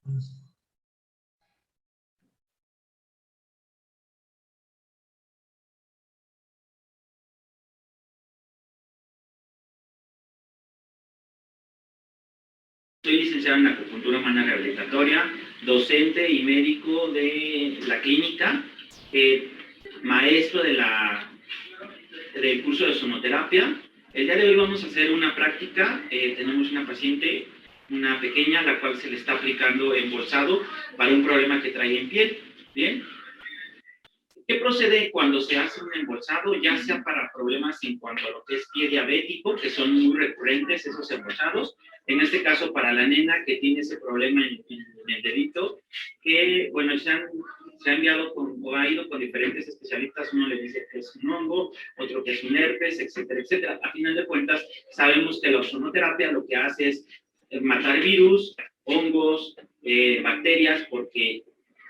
Soy licenciado en acupuntura humana rehabilitatoria, docente y médico de la clínica, maestro del curso de sonoterapia. El día de hoy vamos a hacer una práctica. Tenemos una paciente, una pequeña, la cual se le está aplicando embolsado para un problema que trae en piel. Bien. ¿Qué procede cuando se hace un embolsado? Ya sea para problemas en cuanto a lo que es pie diabético, que son muy recurrentes esos embolsados. En este caso, para la nena que tiene ese problema en el dedito, que, bueno, se ha enviado o ha ido con diferentes especialistas. Uno le dice que es un hongo, otro que es un herpes, etcétera, etcétera. A final de cuentas, sabemos que la ozonoterapia lo que hace es matar virus, hongos, bacterias, porque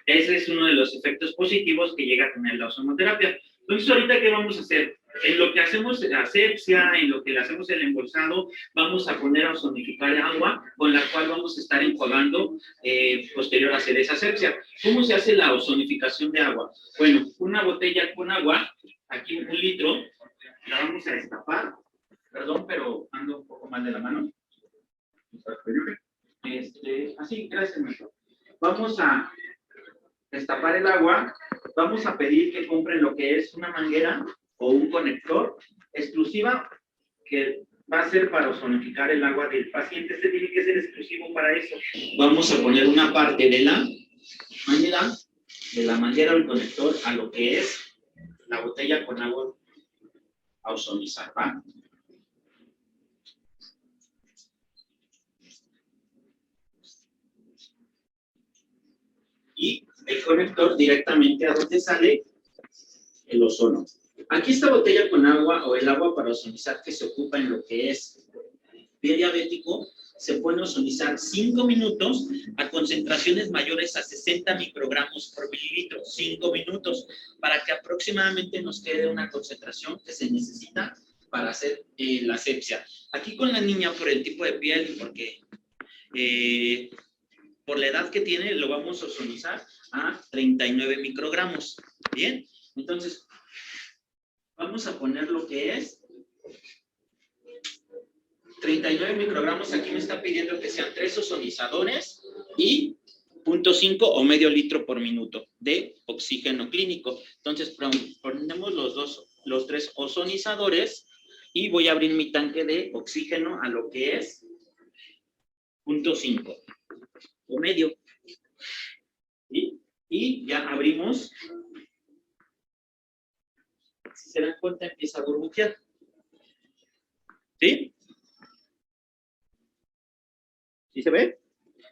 ese es uno de los efectos positivos que llega a tener la ozonoterapia. Entonces, ahorita, ¿qué vamos a hacer? En lo que hacemos la asepsia, en lo que le hacemos el embolsado, vamos a poner a ozonificar agua, con la cual vamos a estar enjuagando posterior a hacer esa asepsia. ¿Cómo se hace la ozonificación de agua? Bueno, una botella con agua, aquí 1 litro, la vamos a destapar. Perdón, pero ando un poco mal de la mano. Así, gracias, maestro. Vamos a destapar el agua. Vamos a pedir que compren lo que es una manguera o un conector exclusiva que va a ser para ozonificar el agua del paciente. Este tiene que ser exclusivo para eso. Vamos a poner una parte de la manguera o el conector a lo que es la botella con agua a ozonizar, ¿va? Y el conector directamente a donde sale el ozono. Aquí esta botella con agua o el agua para ozonizar que se ocupa en lo que es pie diabético, se puede ozonizar 5 minutos a concentraciones mayores a 60 microgramos por mililitro. 5 minutos, para que aproximadamente nos quede una concentración que se necesita para hacer la asepsia. Aquí con la niña, por el tipo de piel y porque por la edad que tiene, lo vamos a ozonizar a 39 microgramos. Bien, entonces vamos a poner lo que es 39 microgramos. Aquí me está pidiendo que sean 3 ozonizadores y 0.5 o medio litro por minuto de oxígeno clínico. Entonces ponemos los 3 ozonizadores y voy a abrir mi tanque de oxígeno a lo que es 0.5 o medio. ¿Sí? Y ya abrimos. Si se dan cuenta, empieza a burbujear. ¿Sí? ¿Sí se ve?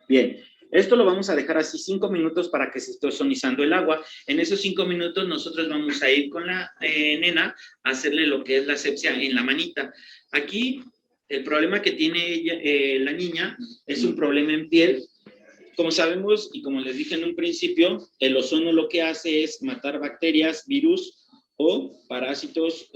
Bien. Esto lo vamos a dejar así 5 minutos para que se esté ozonizando el agua. En esos 5 minutos nosotros vamos a ir con la nena a hacerle lo que es la asepsia en la manita. Aquí el problema que tiene ella, la niña, es un problema en piel. Como sabemos y como les dije en un principio, el ozono lo que hace es matar bacterias, virus o parásitos,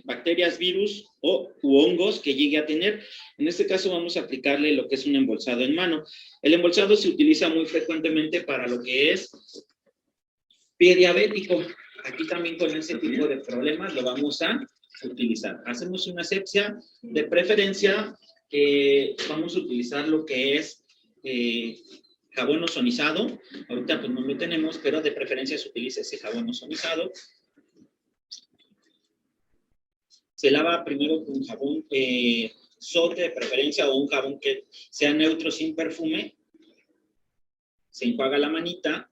bacterias, virus u hongos que llegue a tener. En este caso vamos a aplicarle lo que es un embolsado en mano. El embolsado se utiliza muy frecuentemente para lo que es pie diabético. Aquí también con ese tipo de problemas lo vamos a utilizar. Hacemos una asepsia, de preferencia vamos a utilizar lo que es jabón ozonizado. Ahorita pues no lo tenemos, pero de preferencia se utiliza ese jabón ozonizado. Se lava primero con jabón sote de preferencia o un jabón que sea neutro sin perfume. Se enjuaga la manita.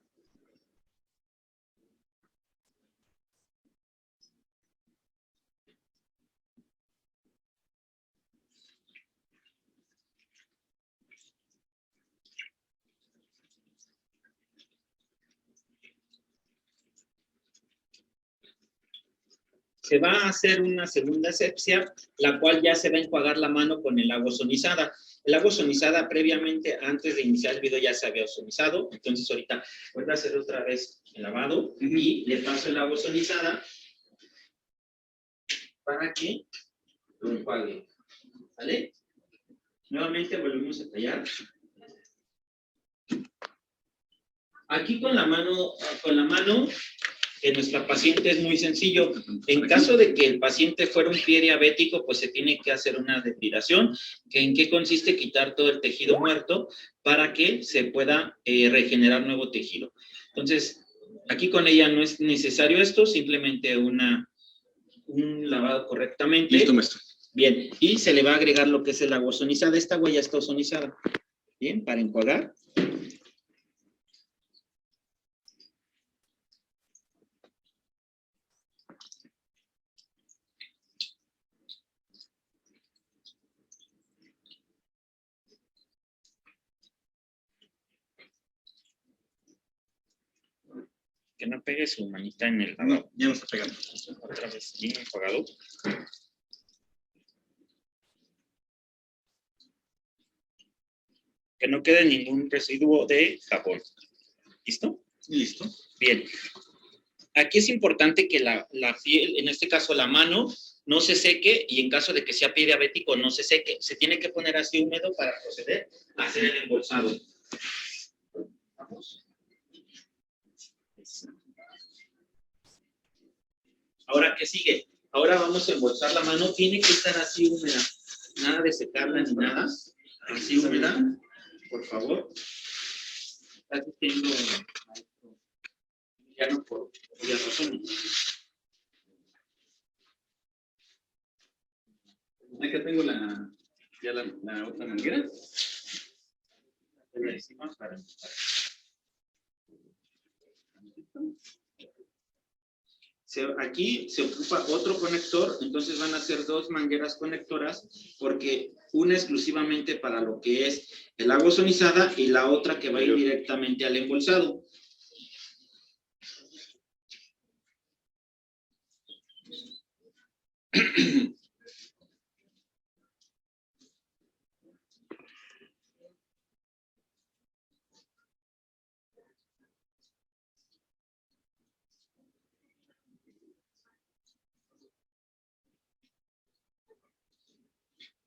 Se va a hacer una segunda asepsia, la cual ya se va a enjuagar la mano con el agua ozonizada. El agua ozonizada previamente, antes de iniciar el video, ya se había ozonizado. Entonces ahorita voy a hacer otra vez el lavado y le paso el agua ozonizada para que lo enjuague. ¿Vale? Nuevamente volvemos a tallar. Aquí con la mano, en nuestra paciente es muy sencillo. En caso de que el paciente fuera un pie diabético, pues se tiene que hacer una depilación. ¿En qué consiste? Quitar todo el tejido muerto para que se pueda regenerar nuevo tejido. Entonces, aquí con ella no es necesario esto, simplemente un lavado correctamente. Listo, maestro. Bien, y se le va a agregar lo que es el agua ozonizada. Esta agua ya está ozonizada. Bien, para enjuagar. Que no pegue su manita en el lavabo. No, ya no está pegando. Otra vez, bien enjuagado. Que no quede ningún residuo de jabón. ¿Listo? Listo. Bien. Aquí es importante que la piel, en este caso la mano, no se seque, y en caso de que sea pie diabético no se seque. Se tiene que poner así húmedo para proceder a hacer el embolsado. Vamos. Ahora, ¿qué sigue? Ahora vamos a embolsar la mano. Tiene que estar así húmeda. Nada de secarla ni nada. Así húmeda, por favor. Está asistiendo ya no por obvias razones. Acá tengo la otra manguera. Le decimos para empezar. Aquí se ocupa otro conector, entonces van a ser dos mangueras conectoras, porque una exclusivamente para lo que es el agua ozonizada y la otra que va a ir directamente al embolsado.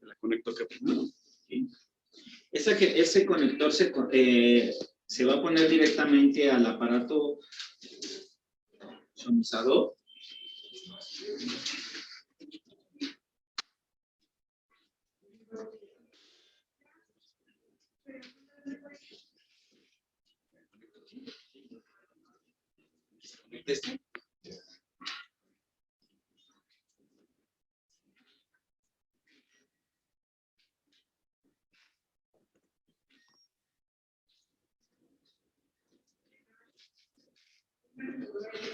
La conecto acá primero. ¿Sí? Ese conector se va a poner directamente al aparato ozonizador.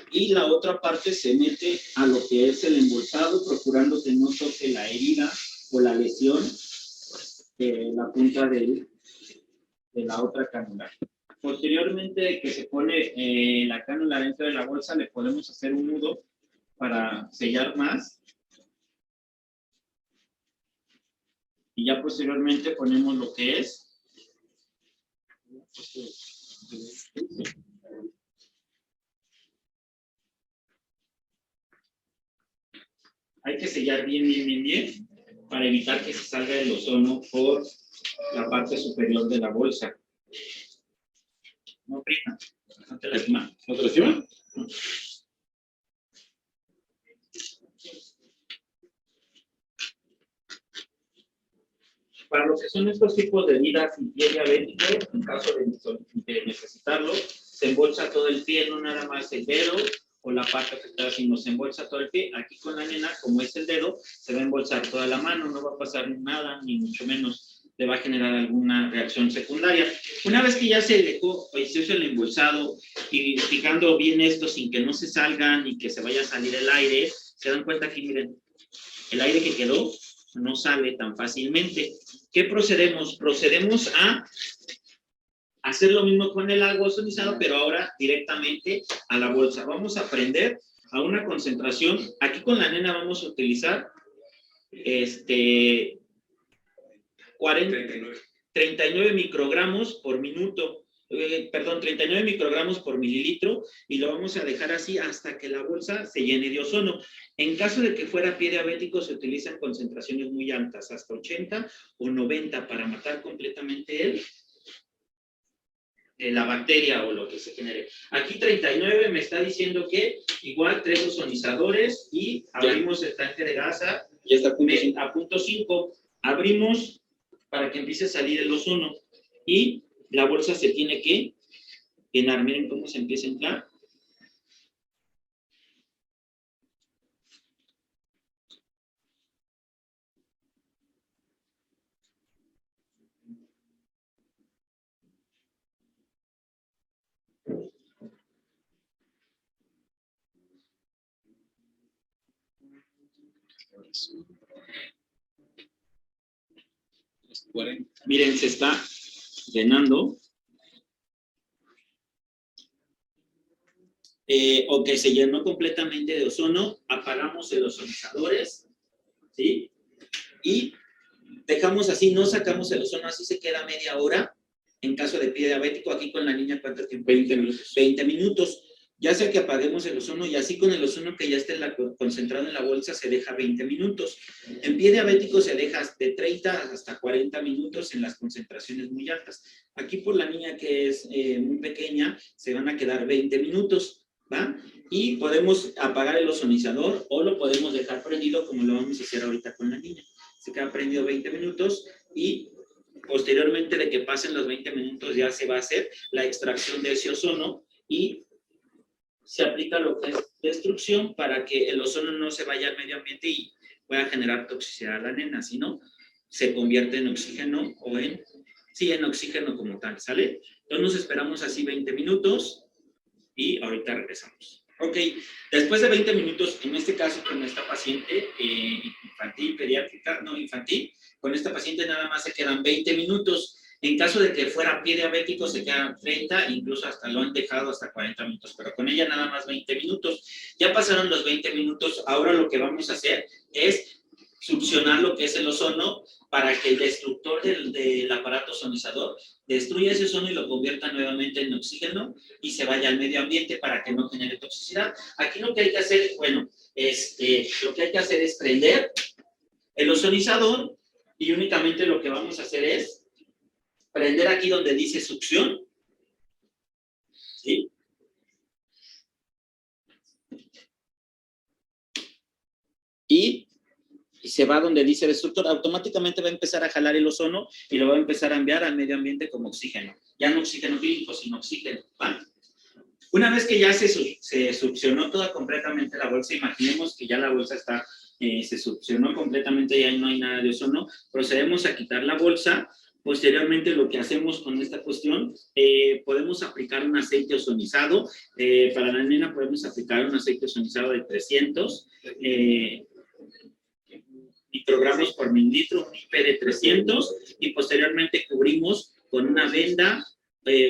Y la otra parte se mete a lo que es el embolsado, procurando que no toque la herida o la lesión de la punta de la otra cánula. Posteriormente que se pone la cánula dentro de la bolsa, le podemos hacer un nudo para sellar más. Y ya posteriormente ponemos lo que es hay que sellar bien para evitar que se salga el ozono por la parte superior de la bolsa. No, prima, no te lastima. ¿No te lastima? No. Para lo que son estos tipos de heridas y pie diabético, en caso de necesitarlo, se embolsa todo el pie, no nada más el dedo o la parte afectada, sino se embolsa todo el pie. Aquí con la nena, como es el dedo, se va a embolsar toda la mano, no va a pasar nada, ni mucho menos le va a generar alguna reacción secundaria. Una vez que ya se dejó, se hizo el embolsado, y fijando bien esto sin que no se salgan y que se vaya a salir el aire, se dan cuenta que, miren, el aire que quedó no sale tan fácilmente. ¿Qué procedemos? Procedemos a hacer lo mismo con el agua ozonizada, pero ahora directamente a la bolsa. Vamos a prender a una concentración. Aquí con la nena vamos a utilizar 39 microgramos por minuto. 39 microgramos por mililitro, y lo vamos a dejar así hasta que la bolsa se llene de ozono. En caso de que fuera pie diabético, se utilizan concentraciones muy altas, hasta 80 o 90, para matar completamente la bacteria o lo que se genere. Aquí 39 me está diciendo que igual 3 ozonizadores y abrimos el tanque de gasa. Ya está A punto 5. Abrimos para que empiece a salir el ozono y la bolsa se tiene que llenar. Miren cómo se empieza a inflar. Miren, se está llenando. O que se llenó completamente de ozono, apagamos los ozonizadores, ¿sí? Y dejamos así, no sacamos el ozono, así se queda media hora. En caso de pie diabético, aquí con la niña, ¿cuánto tiempo? 20 minutos. 20 minutos. Ya sea que apaguemos el ozono y así con el ozono que ya esté concentrado en la bolsa se deja 20 minutos. En pie diabético se deja de 30 hasta 40 minutos en las concentraciones muy altas. Aquí por la niña que es muy pequeña se van a quedar 20 minutos, ¿va? Y podemos apagar el ozonizador o lo podemos dejar prendido como lo vamos a hacer ahorita con la niña. Se queda prendido 20 minutos y posteriormente de que pasen los 20 minutos ya se va a hacer la extracción de ese ozono y se aplica lo que es destrucción para que el ozono no se vaya al medio ambiente y pueda generar toxicidad a la nena, sino se convierte en oxígeno o en oxígeno como tal, ¿sale? Entonces nos esperamos así 20 minutos y ahorita regresamos. Ok, después de 20 minutos, en este caso con esta paciente infantil, pediátrica, no infantil, con esta paciente nada más se quedan 20 minutos. En caso de que fuera pie diabético se quedan 30, incluso hasta lo han dejado hasta 40 minutos, pero con ella nada más 20 minutos. Ya pasaron los 20 minutos, ahora lo que vamos a hacer es succionar lo que es el ozono para que el destructor del aparato ozonizador destruya ese ozono y lo convierta nuevamente en oxígeno y se vaya al medio ambiente para que no genere toxicidad. Aquí lo que hay que hacer, bueno, lo que hay que hacer es prender el ozonizador y únicamente lo que vamos a hacer es prender aquí donde dice succión, ¿sí? Y se va donde dice destructor, automáticamente va a empezar a jalar el ozono y lo va a empezar a enviar al medio ambiente como oxígeno. Ya no oxígeno clínico, sino oxígeno, ¿vale? Una vez que ya se succionó toda completamente la bolsa, imaginemos que ya la bolsa está, se succionó completamente, ya no hay nada de ozono, procedemos a quitar la bolsa. Posteriormente, lo que hacemos con esta cuestión, podemos aplicar un aceite ozonizado. Para la nena podemos aplicar un aceite ozonizado de 300 microgramos por mililitro, un IP de 300, y posteriormente cubrimos con una venda,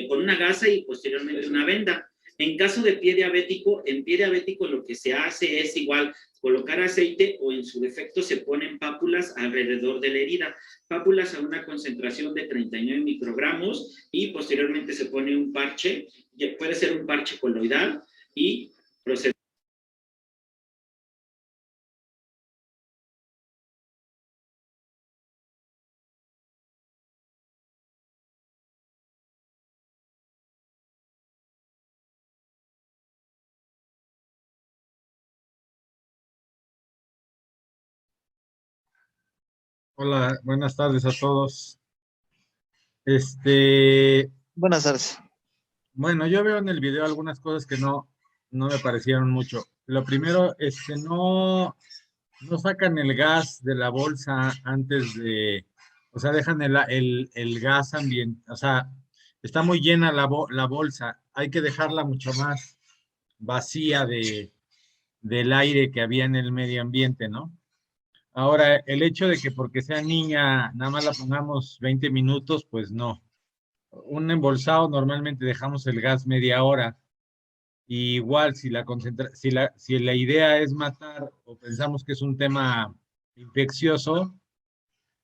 con una gasa y posteriormente una venda. En caso de pie diabético, en pie diabético lo que se hace es igual colocar aceite o en su defecto se ponen pápulas alrededor de la herida. Pápulas a una concentración de 39 microgramos y posteriormente se pone un parche, puede ser un parche coloidal y procede. Hola, buenas tardes a todos. Este, Buenas tardes. bueno, yo veo en el video algunas cosas que no me parecieron mucho. Lo primero, no sacan el gas de la bolsa antes de, o sea, dejan el gas ambiente, o sea, está muy llena la bolsa, hay que dejarla mucho más vacía del aire que había en el medio ambiente, ¿no? Ahora, el hecho de que porque sea niña, nada más la pongamos 20 minutos, pues no. Un embolsado normalmente dejamos el gas media hora. Y igual, si la idea es matar o pensamos que es un tema infeccioso,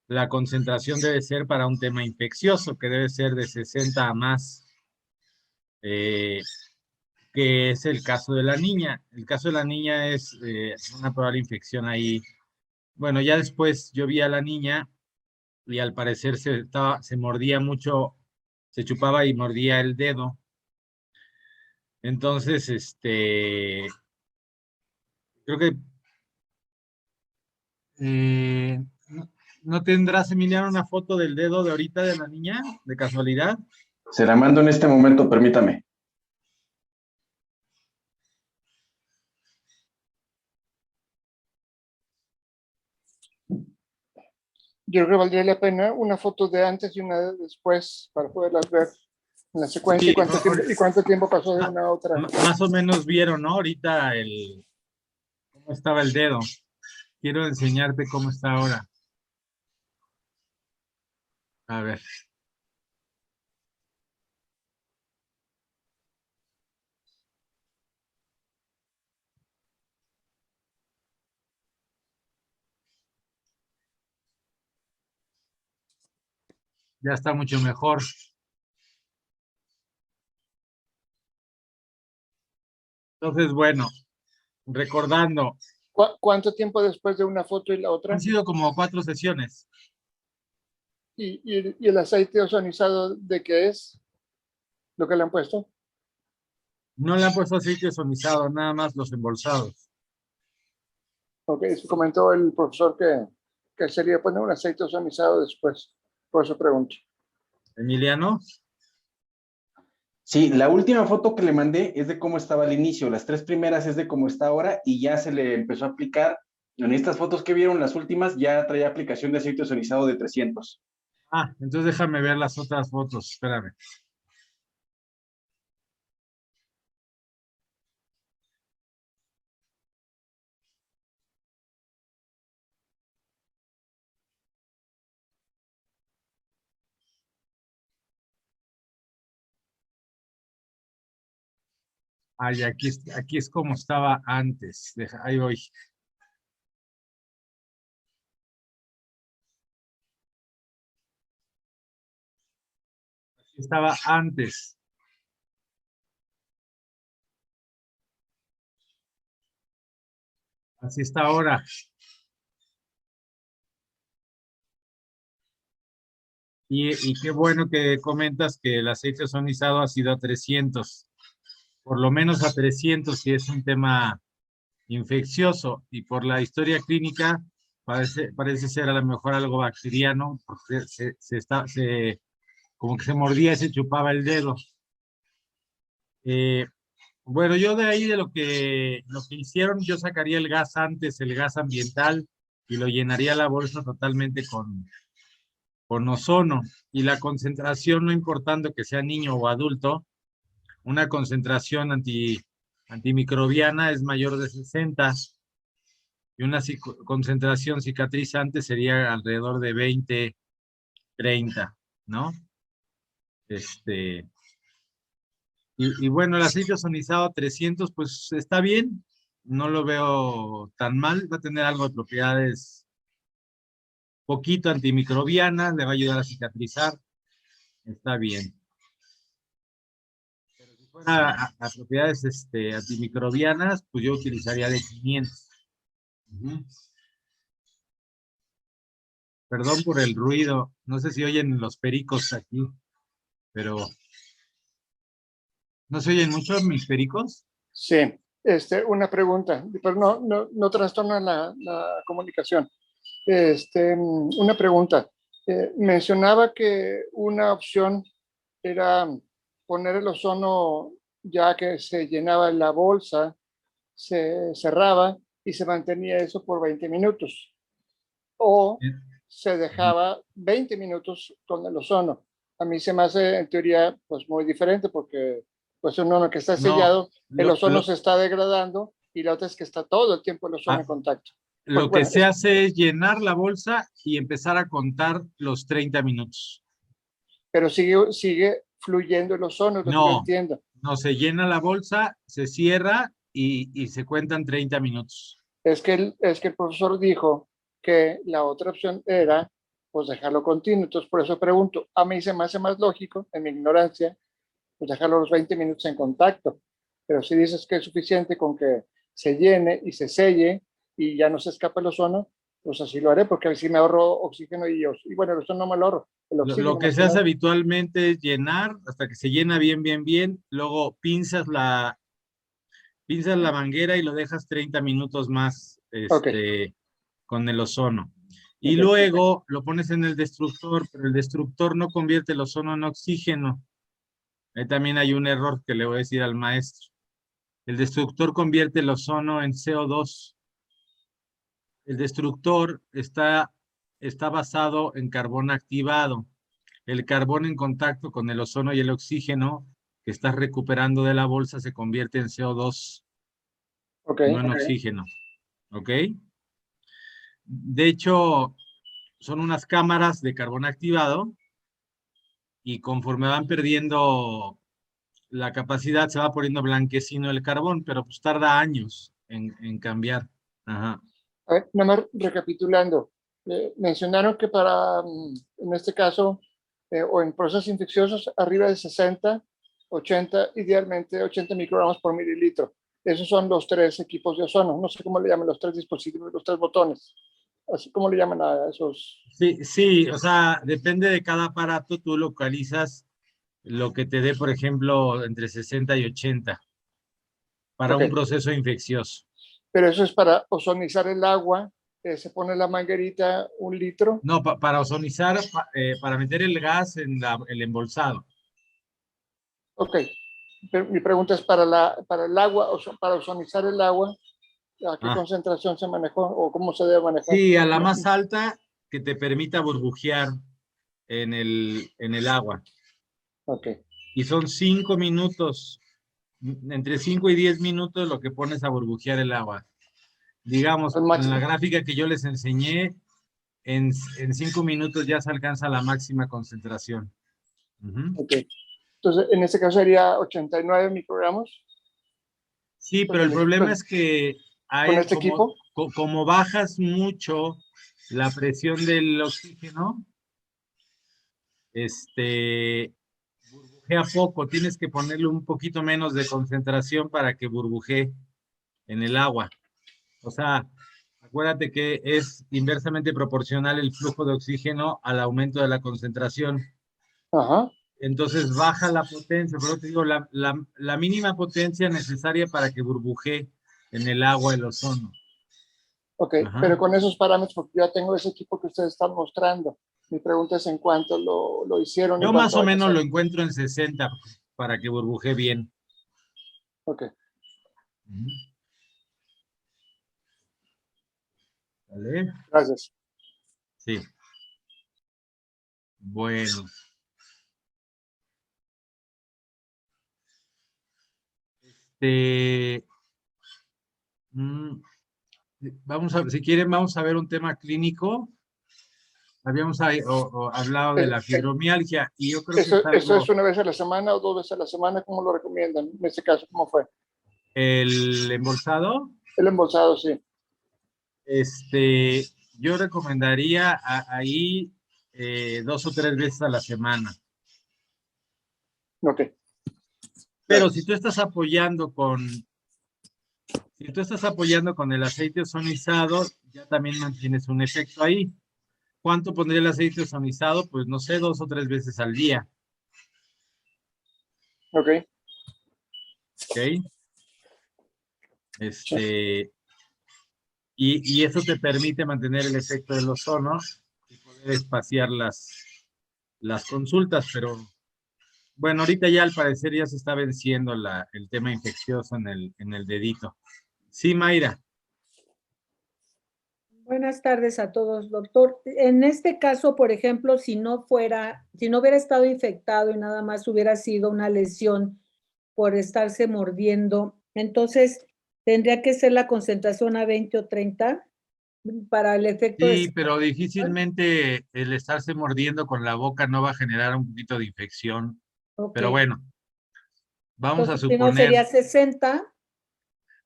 la concentración debe ser para un tema infeccioso, que debe ser de 60 a más, que es el caso de la niña. El caso de la niña es una probable infección ahí. Bueno, ya después yo vi a la niña y al parecer se mordía mucho se chupaba y mordía el dedo. Entonces, creo que ¿no tendrás, Emiliano, una foto del dedo de ahorita de la niña, de casualidad? Se la mando en este momento, permítame. Yo creo que valdría la pena una foto de antes y una de después para poderlas ver en la secuencia Sí, y cuánto tiempo pasó de una a otra. Más o menos vieron, ¿no? Ahorita cómo estaba el dedo. Quiero enseñarte cómo está ahora. A ver. Ya está mucho mejor. Entonces, bueno, recordando, ¿Cuánto tiempo después de una foto y la otra? han sido como 4 sesiones. ¿Y el aceite ozonizado de qué es lo que le han puesto? No le han puesto aceite ozonizado, nada más los embolsados. Ok, se comentó el profesor que sería poner un aceite ozonizado después. Por eso pregunto. Emiliano. Sí, la última foto que le mandé es de cómo estaba al inicio. Las 3 primeras es de cómo está ahora y ya se le empezó a aplicar. En estas fotos que vieron, las últimas, ya traía aplicación de aceite ozonizado de 300. Entonces déjame ver las otras fotos, espérame. Ay, aquí es como estaba antes. Ahí voy. Aquí estaba antes. Así está ahora. Y qué bueno que comentas que el aceite ozonizado ha sido a 300. Por lo menos a 300, si es un tema infeccioso. Y por la historia clínica, parece ser a lo mejor algo bacteriano, porque como que se mordía y se chupaba el dedo. Bueno, yo de ahí de lo que hicieron, yo sacaría el gas antes, el gas ambiental, y lo llenaría la bolsa totalmente con ozono. Y la concentración, no importando que sea niño o adulto, una concentración antimicrobiana es mayor de 60 y una concentración cicatrizante sería alrededor de 20, 30, ¿no? Y bueno, el aceite ozonizado 300, pues está bien, no lo veo tan mal, va a tener algo de propiedades poquito antimicrobianas, le va a ayudar a cicatrizar, está bien. Pero si fuera a propiedades antimicrobianas, pues yo utilizaría de 500. Perdón por el ruido, no sé si oyen los pericos aquí, pero ¿no se oyen mucho mis pericos? Sí, una pregunta, pero no trastorna la comunicación. Una pregunta. Mencionaba que una opción era poner el ozono ya que se llenaba la bolsa, se cerraba y se mantenía eso por 20 minutos. O se dejaba 20 minutos con el ozono. A mí se me hace en teoría pues muy diferente porque pues uno que está sellado, el ozono se está degradando y la otra es que está todo el tiempo el ozono en contacto. Lo que se hace es llenar la bolsa y empezar a contar los 30 minutos. Pero sigue fluyendo el ozono, es lo que yo entiendo. No, se llena la bolsa, se cierra y se cuentan 30 minutos. Es que el profesor dijo que la otra opción era pues dejarlo continuo. Entonces, por eso pregunto, a mí se me hace más lógico, en mi ignorancia, pues dejarlo los 20 minutos en contacto. Pero si dices que es suficiente con que se llene y se selle y ya no se escapa el ozono, Pues así lo haré, porque así me ahorro oxígeno y bueno, eso no me lo ahorro. El Lo oxígeno que más se que hace nada. habitualmente es llenar hasta que se llena bien, bien, bien. Luego pinzas la manguera y lo dejas 30 minutos más Ok, con el ozono. Y ok, luego lo pones en el destructor, pero el destructor no convierte el ozono en oxígeno. Ahí también hay un error que le voy a decir al maestro. El destructor convierte el ozono en CO2. El destructor está basado en carbón activado. El carbón en contacto con el ozono y el oxígeno que estás recuperando de la bolsa se convierte en CO2, ok. no en oxígeno. ¿Ok? De hecho, son unas cámaras de carbón activado y conforme van perdiendo la capacidad, se va poniendo blanquecino el carbón, pero pues tarda años en cambiar. Ajá. A ver, nada más recapitulando, mencionaron que para, en este caso, o en procesos infecciosos, arriba de 60, 80, idealmente 80 microgramos por mililitro. Esos son los 3 equipos de ozono. No sé cómo le llaman los 3 dispositivos, los 3 botones. Así como le llaman a esos. Sí, sí, o sea, depende de cada aparato, tú localizas lo que te dé, por ejemplo, entre 60 y 80 para Ok, un proceso infeccioso. pero eso es para ozonizar el agua. Se pone la manguerita 1 litro. No, para ozonizar, para meter el gas en el embolsado. Ok, pero mi pregunta es para el agua, para ozonizar el agua, ¿a qué Ah, concentración se manejó o cómo se debe manejar? sí, a la más alta que te permita burbujear en el agua. Ok, Y son 5 minutos, entre 5 y 10 minutos lo que pones a burbujear el agua. Digamos, al en la máximo. gráfica que yo les enseñé, en 5 minutos ya se alcanza la máxima concentración. Ujú. Ok, entonces en este caso sería 89 microgramos. Sí, pero Pues el problema es que con hay, este equipo. como bajas mucho la presión del oxígeno, burbujea poco, tienes que ponerle un poquito menos de concentración para que burbujee en el agua. O sea, acuérdate que es inversamente proporcional el flujo de oxígeno al aumento de la concentración. Ajá, Entonces baja la potencia, por eso te digo, la mínima potencia necesaria para que burbujee en el agua el ozono. ok, Ajá. pero con esos parámetros, porque yo ya tengo ese equipo que ustedes están mostrando. Mi pregunta es en cuánto lo hicieron, en Yo más cuánto o hay que menos hacer. lo encuentro en 60 para que burbujee bien. Ok, Ujú. ¿Vale? gracias. Sí. Bueno. Este, mm, vamos a, si quieren, vamos a ver un tema clínico. Habíamos hablado de Eh, la fibromialgia y yo creo que es ¿Eso es algo, 1 vez a la semana o 2 veces a la semana? ¿Cómo lo recomiendan? En este caso, ¿cómo fue? el embolsado. El embolsado, sí. Este, yo recomendaría ahí 2 o 3 veces a la semana. Ok, Pero si gracias. tú estás apoyando con el aceite ozonizado, ya también mantienes un efecto ahí. ¿Cuánto pondría el aceite ozonizado? Pues no sé, 2 o 3 veces al día. Ok, ¿Ok? sí. Y eso te permite mantener el efecto del ozono y poder espaciar las consultas, pero bueno, ahorita ya al parecer ya se está venciendo el tema infeccioso en el dedito. Sí, Mayra. Buenas tardes a todos, doctor. En este caso, por ejemplo, si no hubiera estado infectado y nada más hubiera sido una lesión por estarse mordiendo, entonces tendría que ser la concentración a 20 o 30 para el efecto de Sí, pero cicatrización. difícilmente el estarse mordiendo con la boca no va a generar un poquito de infección. Ok, Pero bueno, vamos a entonces si no suponer, sería 60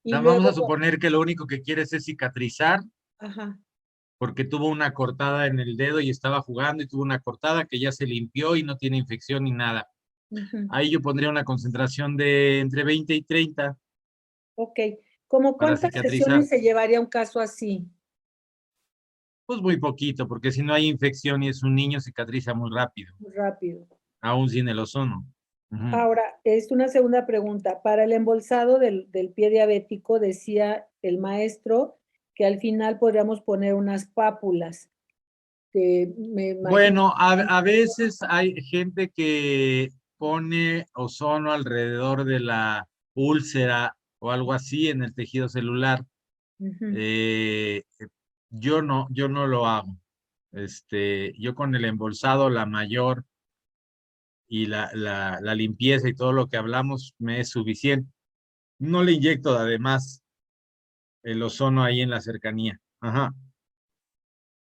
y vamos a luego, suponer que lo único que quieres es cicatrizar ajá, porque tuvo una cortada en el dedo y estaba jugando y tuvo una cortada que ya se limpió y no tiene infección ni nada. ujú, Ahí yo pondría una concentración de entre 20 y 30 ok. ¿Cómo para cuántas cicatrizar. sesiones se llevaría un caso así? Pues muy poquito, porque si no hay infección y es un niño, cicatriza muy rápido, Muy rápido. aún sin el ozono. Ujú. Ahora, es una segunda pregunta. Para el embolsado del pie diabético, decía el maestro que al final podríamos poner unas pápulas. Que me imagino. Bueno, a veces hay gente que pone ozono alrededor de la úlcera o algo así en el tejido celular. Ujú. Yo no lo hago. Yo con el embolsado, la mayor y la limpieza y todo lo que hablamos me es suficiente. No le inyecto además el ozono ahí en la cercanía. Ajá.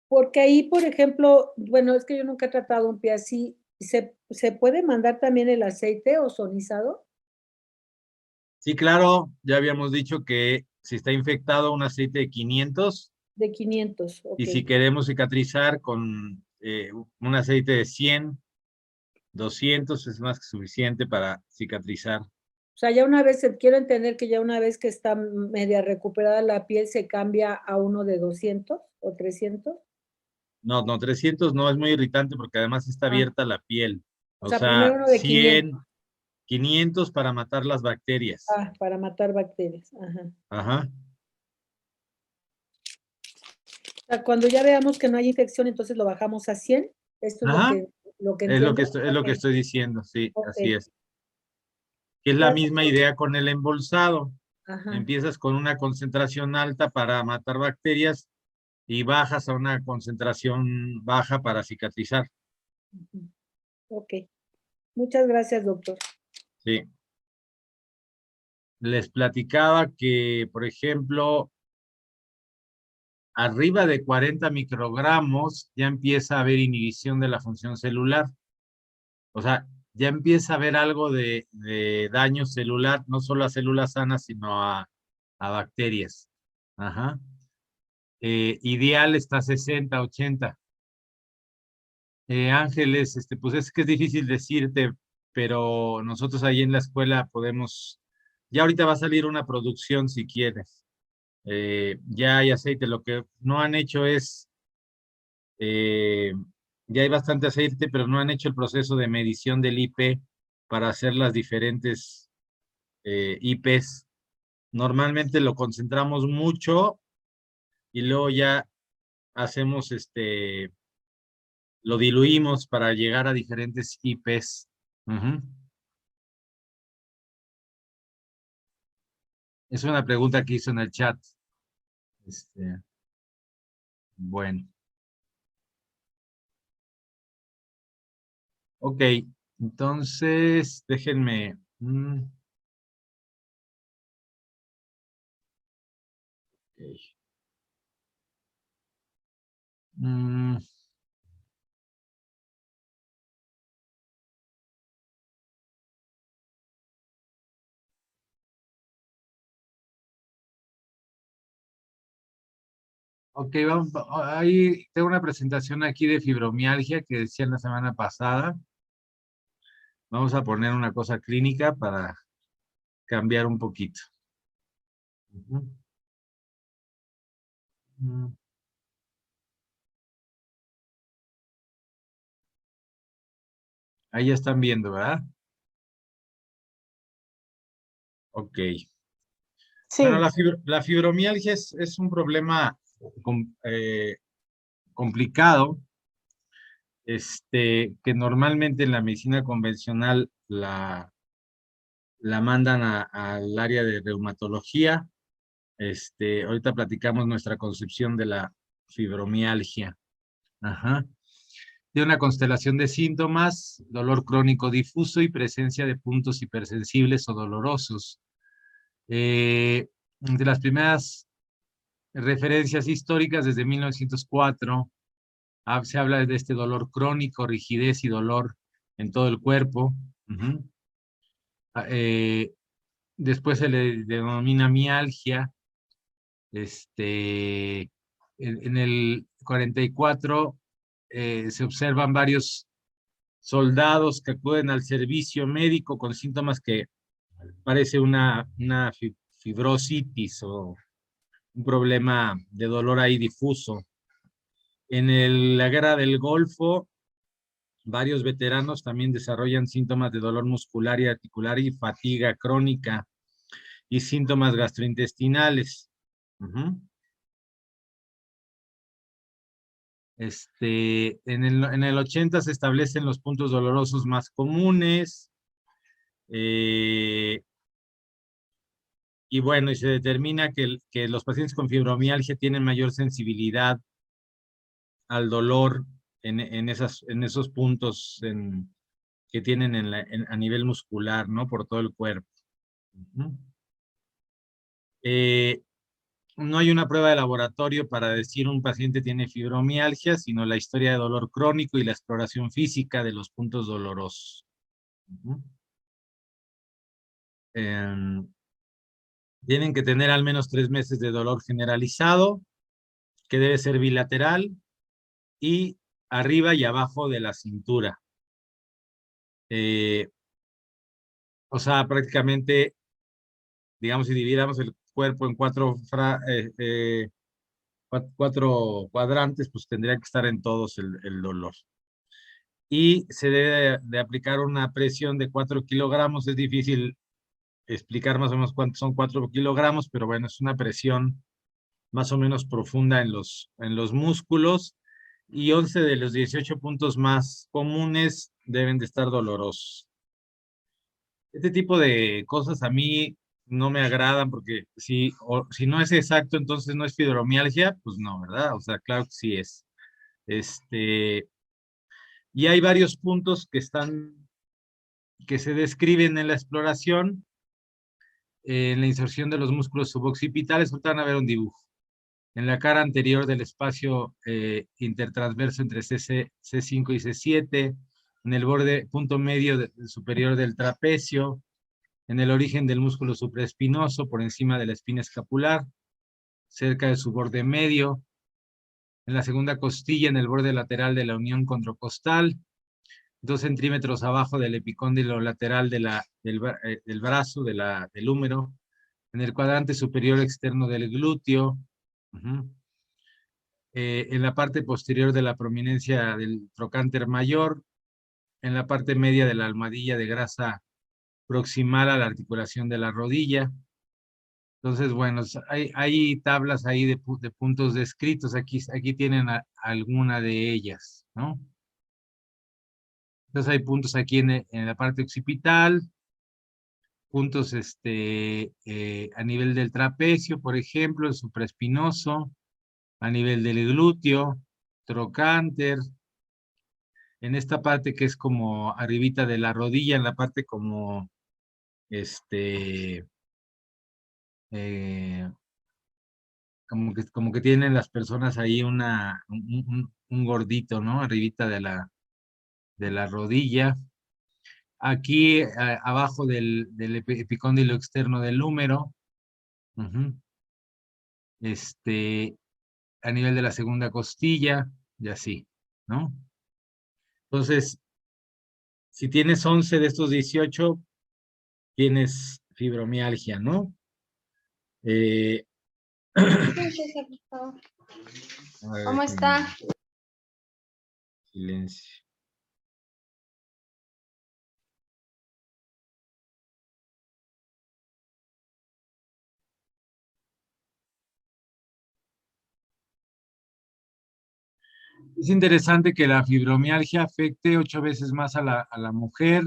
Porque ahí, por ejemplo, bueno, es que yo nunca he tratado un pie así. ¿Se puede mandar también el aceite ozonizado? Sí, claro, ya habíamos dicho que si está infectado un aceite de 500 De 500, y ok. si queremos cicatrizar con un aceite de 100, 200 es más que suficiente para cicatrizar. O sea, ya una vez, quiero entender que ya una vez que está media recuperada la piel, ¿se cambia a uno de 200 o 300? No, 300 no, es muy irritante porque además está Ah, abierta la piel. o O sea, sea, primero uno de 500. 100, 500 para matar las bacterias. Ah, para matar bacterias. Ajá. Ajá. O sea, cuando ya veamos que no hay infección, entonces lo bajamos a 100. Esto es Ajá. lo que Es lo que entiendo. estoy, es lo que Ok, estoy diciendo, sí, ok. así es. Que es la Gracias. misma idea con el embolsado. Ajá. Empiezas con una concentración alta para matar bacterias y bajas a una concentración baja para cicatrizar. Ujú. Ok. Muchas gracias, doctor. Sí. Les platicaba que, por ejemplo, arriba de 40 microgramos ya empieza a haber inhibición de la función celular. O sea, ya empieza a haber algo de daño celular, no solo a células sanas, sino a bacterias. Ajá. Ideal está 60, 80. Ángeles, pues es que es difícil decirte, pero nosotros ahí en la escuela podemos, ya ahorita va a salir una producción si quieres. Ya hay aceite, lo que no han hecho es, eh, ya hay bastante aceite, pero no han hecho el proceso de medición del IP para hacer las diferentes IPs. Normalmente lo concentramos mucho y luego ya hacemos lo diluimos para llegar a diferentes IPs. Ujú. Es una pregunta que hizo en el chat. Bueno, ok. Entonces, déjenme. Ok. Mm, ok, vamos. Ahí tengo una presentación aquí de fibromialgia que decía la semana pasada. Vamos a poner una cosa clínica para cambiar un poquito. Ujú. Mm. Ahí ya están viendo, ¿verdad? Ok. Bueno, Sí, la fibromialgia es un problema complicado, que normalmente en la medicina convencional la mandan al área de reumatología. Ahorita platicamos nuestra concepción de la fibromialgia. Ajá. De una constelación de síntomas, dolor crónico difuso y presencia de puntos hipersensibles o dolorosos. De las primeras referencias históricas desde 1904, se habla de este dolor crónico, rigidez y dolor en todo el cuerpo. Ujú. Después se le denomina mialgia. En el 44 se observan varios soldados que acuden al servicio médico con síntomas que parece una fibrositis o un problema de dolor ahí difuso. La guerra del Golfo, varios veteranos también desarrollan síntomas de dolor muscular y articular y fatiga crónica y síntomas gastrointestinales. Ujú. En el 80 se establecen los puntos dolorosos más comunes. Y bueno, y se determina que los pacientes con fibromialgia tienen mayor sensibilidad al dolor en esos puntos que tienen a nivel muscular, ¿no? Por todo el cuerpo. Ujú. No hay una prueba de laboratorio para decir un paciente tiene fibromialgia, sino la historia de dolor crónico y la exploración física de los puntos dolorosos. Ujú. Tienen que tener al menos 3 meses de dolor generalizado, que debe ser bilateral y arriba y abajo de la cintura. O sea, prácticamente, digamos, si dividiéramos el cuerpo en cuatro cuadrantes, pues tendría que estar en todos el dolor. Y se debe de aplicar una presión de 4 kilogramos. Es difícil explicar más o menos cuántos son 4 kilogramos, pero bueno, es una presión más o menos profunda en los músculos, y 11 de los 18 puntos más comunes deben de estar dolorosos. Este tipo de cosas a mí no me agradan, porque si no es exacto, entonces no es fibromialgia, pues no, ¿verdad? O sea, claro que sí es. Y hay varios puntos que se describen en la exploración, en la inserción de los músculos suboccipitales. Ahorita van a ver un dibujo. En la cara anterior del espacio intertransverso entre C5 y C7, en el borde punto medio superior del trapecio, en el origen del músculo supraespinoso, por encima de la espina escapular, cerca de su borde medio, en la segunda costilla, en el borde lateral de la unión contrecostal, 2 centímetros abajo del epicóndilo lateral del brazo, del húmero, en el cuadrante superior externo del glúteo, en la parte posterior de la prominencia del trocánter mayor, en la parte media de la almohadilla de grasa proximal a la articulación de la rodilla. Entonces, bueno, hay tablas ahí de puntos descritos. Aquí tienen alguna de ellas, ¿no? Entonces hay puntos aquí en la parte occipital, puntos a nivel del trapecio, por ejemplo, el supraespinoso, a nivel del glúteo, trocánter, en esta parte que es como arribita de la rodilla, en la parte como como que tienen las personas ahí un gordito, ¿no? Arribita de la rodilla. Aquí abajo del epicóndilo externo del húmero. A nivel de la segunda costilla, y así, ¿no? Entonces, si tienes 11 de estos 18, tienes fibromialgia, ¿no? ¿Cómo está? Silencio. Es interesante que la fibromialgia afecte 8 veces más a la mujer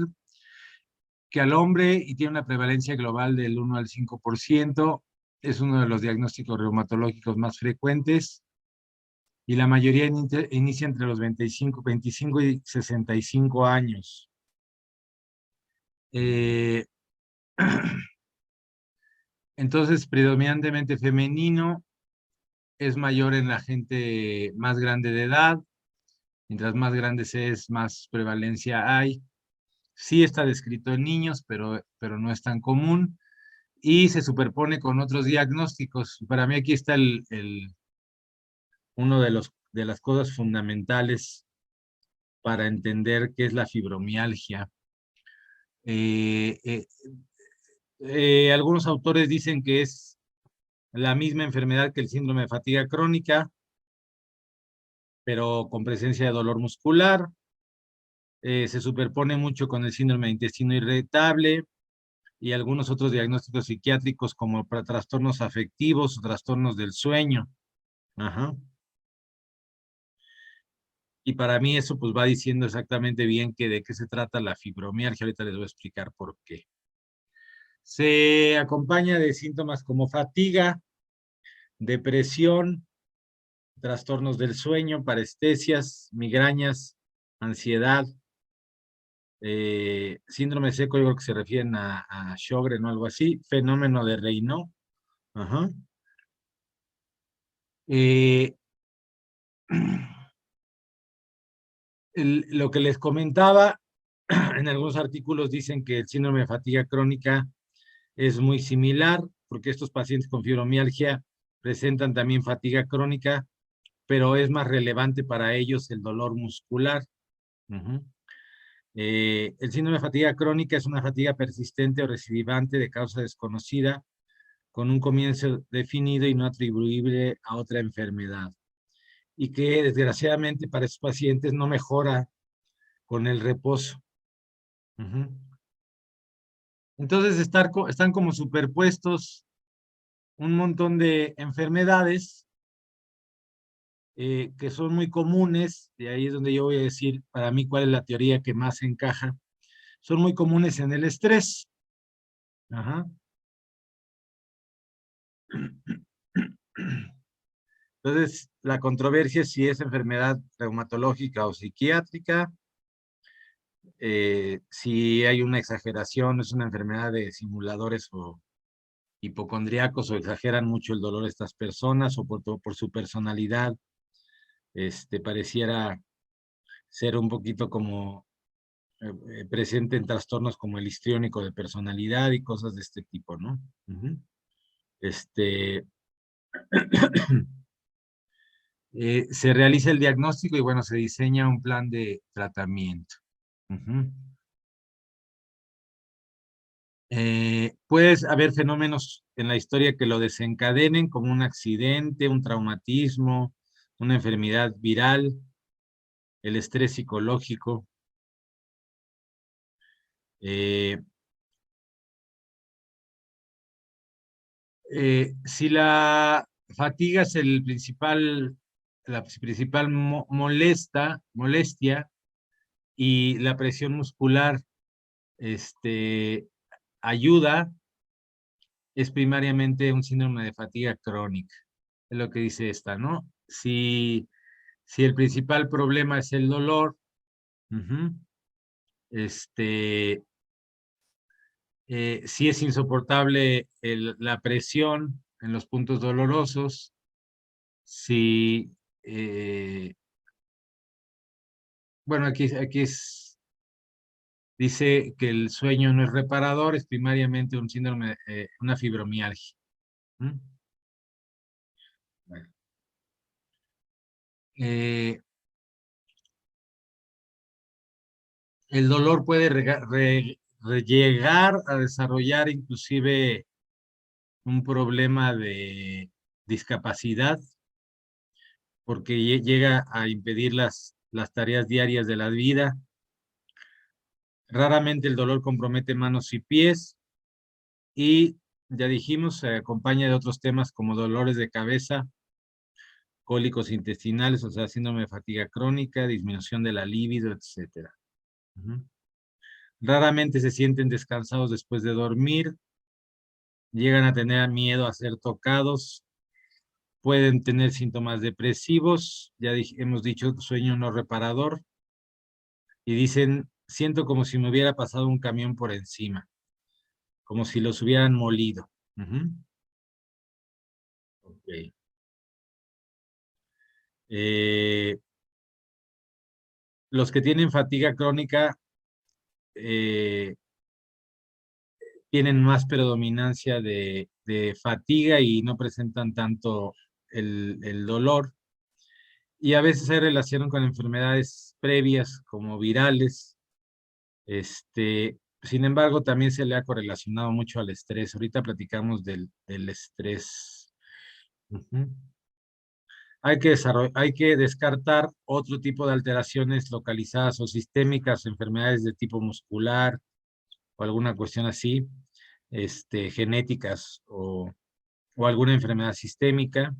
que al hombre, y tiene una prevalencia global del 1 al 5%. Es uno de los diagnósticos reumatológicos más frecuentes, y la mayoría inicia entre los 25 y 65 años. Entonces, predominantemente femenino, es mayor en la gente más grande de edad. Mientras más grande es, más prevalencia hay. Sí está descrito en niños, pero no es tan común, y se superpone con otros diagnósticos. Para mí aquí está uno de las cosas fundamentales para entender qué es la fibromialgia. Algunos autores dicen que es la misma enfermedad que el síndrome de fatiga crónica, pero con presencia de dolor muscular. Se superpone mucho con el síndrome de intestino irritable y algunos otros diagnósticos psiquiátricos como para trastornos afectivos o trastornos del sueño. Ajá. Y para mí eso pues va diciendo exactamente bien que de qué se trata la fibromialgia. Ahorita les voy a explicar por qué. Se acompaña de síntomas como fatiga, depresión, trastornos del sueño, parestesias, migrañas, ansiedad, síndrome seco, yo creo que se refieren a Sjögren o algo así, fenómeno de Raynaud. Ajá. Lo que les comentaba, en algunos artículos dicen que el síndrome de fatiga crónica es muy similar, porque estos pacientes con fibromialgia presentan también fatiga crónica, pero es más relevante para ellos el dolor muscular. El síndrome de fatiga crónica es una fatiga persistente o recidivante de causa desconocida, con un comienzo definido y no atribuible a otra enfermedad, y que desgraciadamente para estos pacientes no mejora con el reposo. Entonces están como superpuestos un montón de enfermedades que son muy comunes, y ahí es donde yo voy a decir para mí cuál es la teoría que más encaja. Son muy comunes en el estrés. Ajá. Entonces, la controversia es si es enfermedad reumatológica o psiquiátrica, si hay una exageración, es una enfermedad de simuladores o hipocondríacos, o exageran mucho el dolor de estas personas, o por su personalidad, pareciera ser un poquito como presente en trastornos como el histriónico de personalidad y cosas de este tipo, ¿no? Se realiza el diagnóstico y bueno, se diseña un plan de tratamiento. Puede haber fenómenos en la historia que lo desencadenen, como un accidente, un traumatismo, una enfermedad viral, el estrés psicológico. Si la fatiga es la principal molestia, y la presión muscular ayuda, es primariamente un síndrome de fatiga crónica. Es lo que dice esta, ¿no? Si el principal problema es el dolor, si es insoportable la presión en los puntos dolorosos, si, bueno, aquí dice que el sueño no es reparador, es primariamente un síndrome, una fibromialgia. Bueno. El dolor puede llegar a desarrollar inclusive un problema de discapacidad, porque llega a impedir las tareas diarias de la vida. Raramente el dolor compromete manos y pies, y ya dijimos, se acompaña de otros temas como dolores de cabeza, cólicos intestinales, o sea, síndrome de fatiga crónica, disminución de la libido, etc. Raramente se sienten descansados después de dormir, llegan a tener miedo a ser tocados, pueden tener síntomas depresivos, ya hemos dicho sueño no reparador, y dicen, siento como si me hubiera pasado un camión por encima, como si los hubieran molido. Ok. Los que tienen fatiga crónica tienen más predominancia de fatiga y no presentan tanto el dolor. Y a veces hay relación con enfermedades previas como virales. Sin embargo, también se le ha correlacionado mucho al estrés. Ahorita platicamos del estrés. hay que descartar otro tipo de alteraciones localizadas o sistémicas, enfermedades de tipo muscular o alguna cuestión así, genéticas o alguna enfermedad sistémica.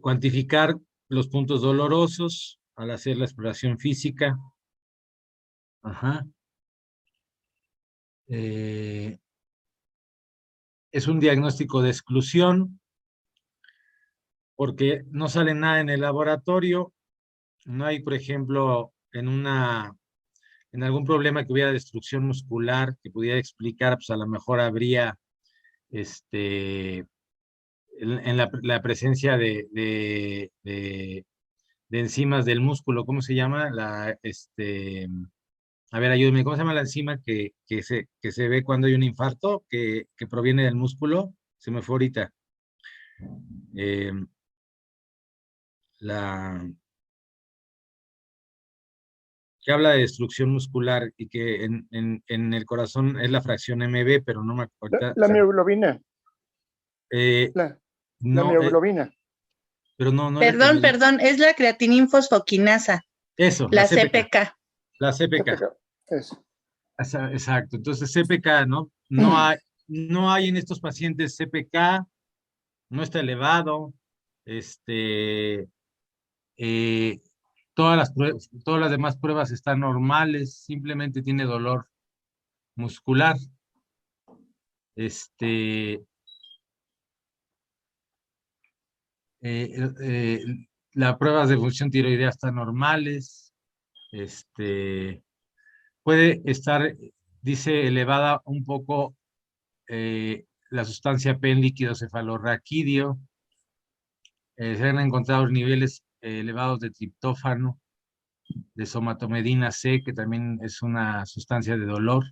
Cuantificar los puntos dolorosos al hacer la exploración física. Ajá. Es un diagnóstico de exclusión porque no sale nada en el laboratorio. No hay, por ejemplo, en algún problema que hubiera destrucción muscular que pudiera explicar, pues a lo mejor habría en la presencia de enzimas del músculo. ¿Cómo se llama? A ver, ayúdeme, ¿cómo se llama la enzima que se ve cuando hay un infarto que proviene del músculo? Se me fue ahorita. Que habla de destrucción muscular y que en el corazón es la fracción MB, pero no me acuerdo. La mioglobina. La no, mioglobina. Pero no. Perdón, es la creatininfosfoquinasa. Eso, la CPK. La CPK. Eso. Exacto. Entonces, CPK, ¿no? No hay en estos pacientes CPK, no está elevado. Todas las demás pruebas están normales, simplemente tiene dolor muscular. Las pruebas de función tiroidea están normales. Puede estar, dice, elevada un poco la sustancia P en líquido cefalorraquídeo. Se han encontrado niveles elevados de triptófano, de somatomedina C, que también es una sustancia de dolor.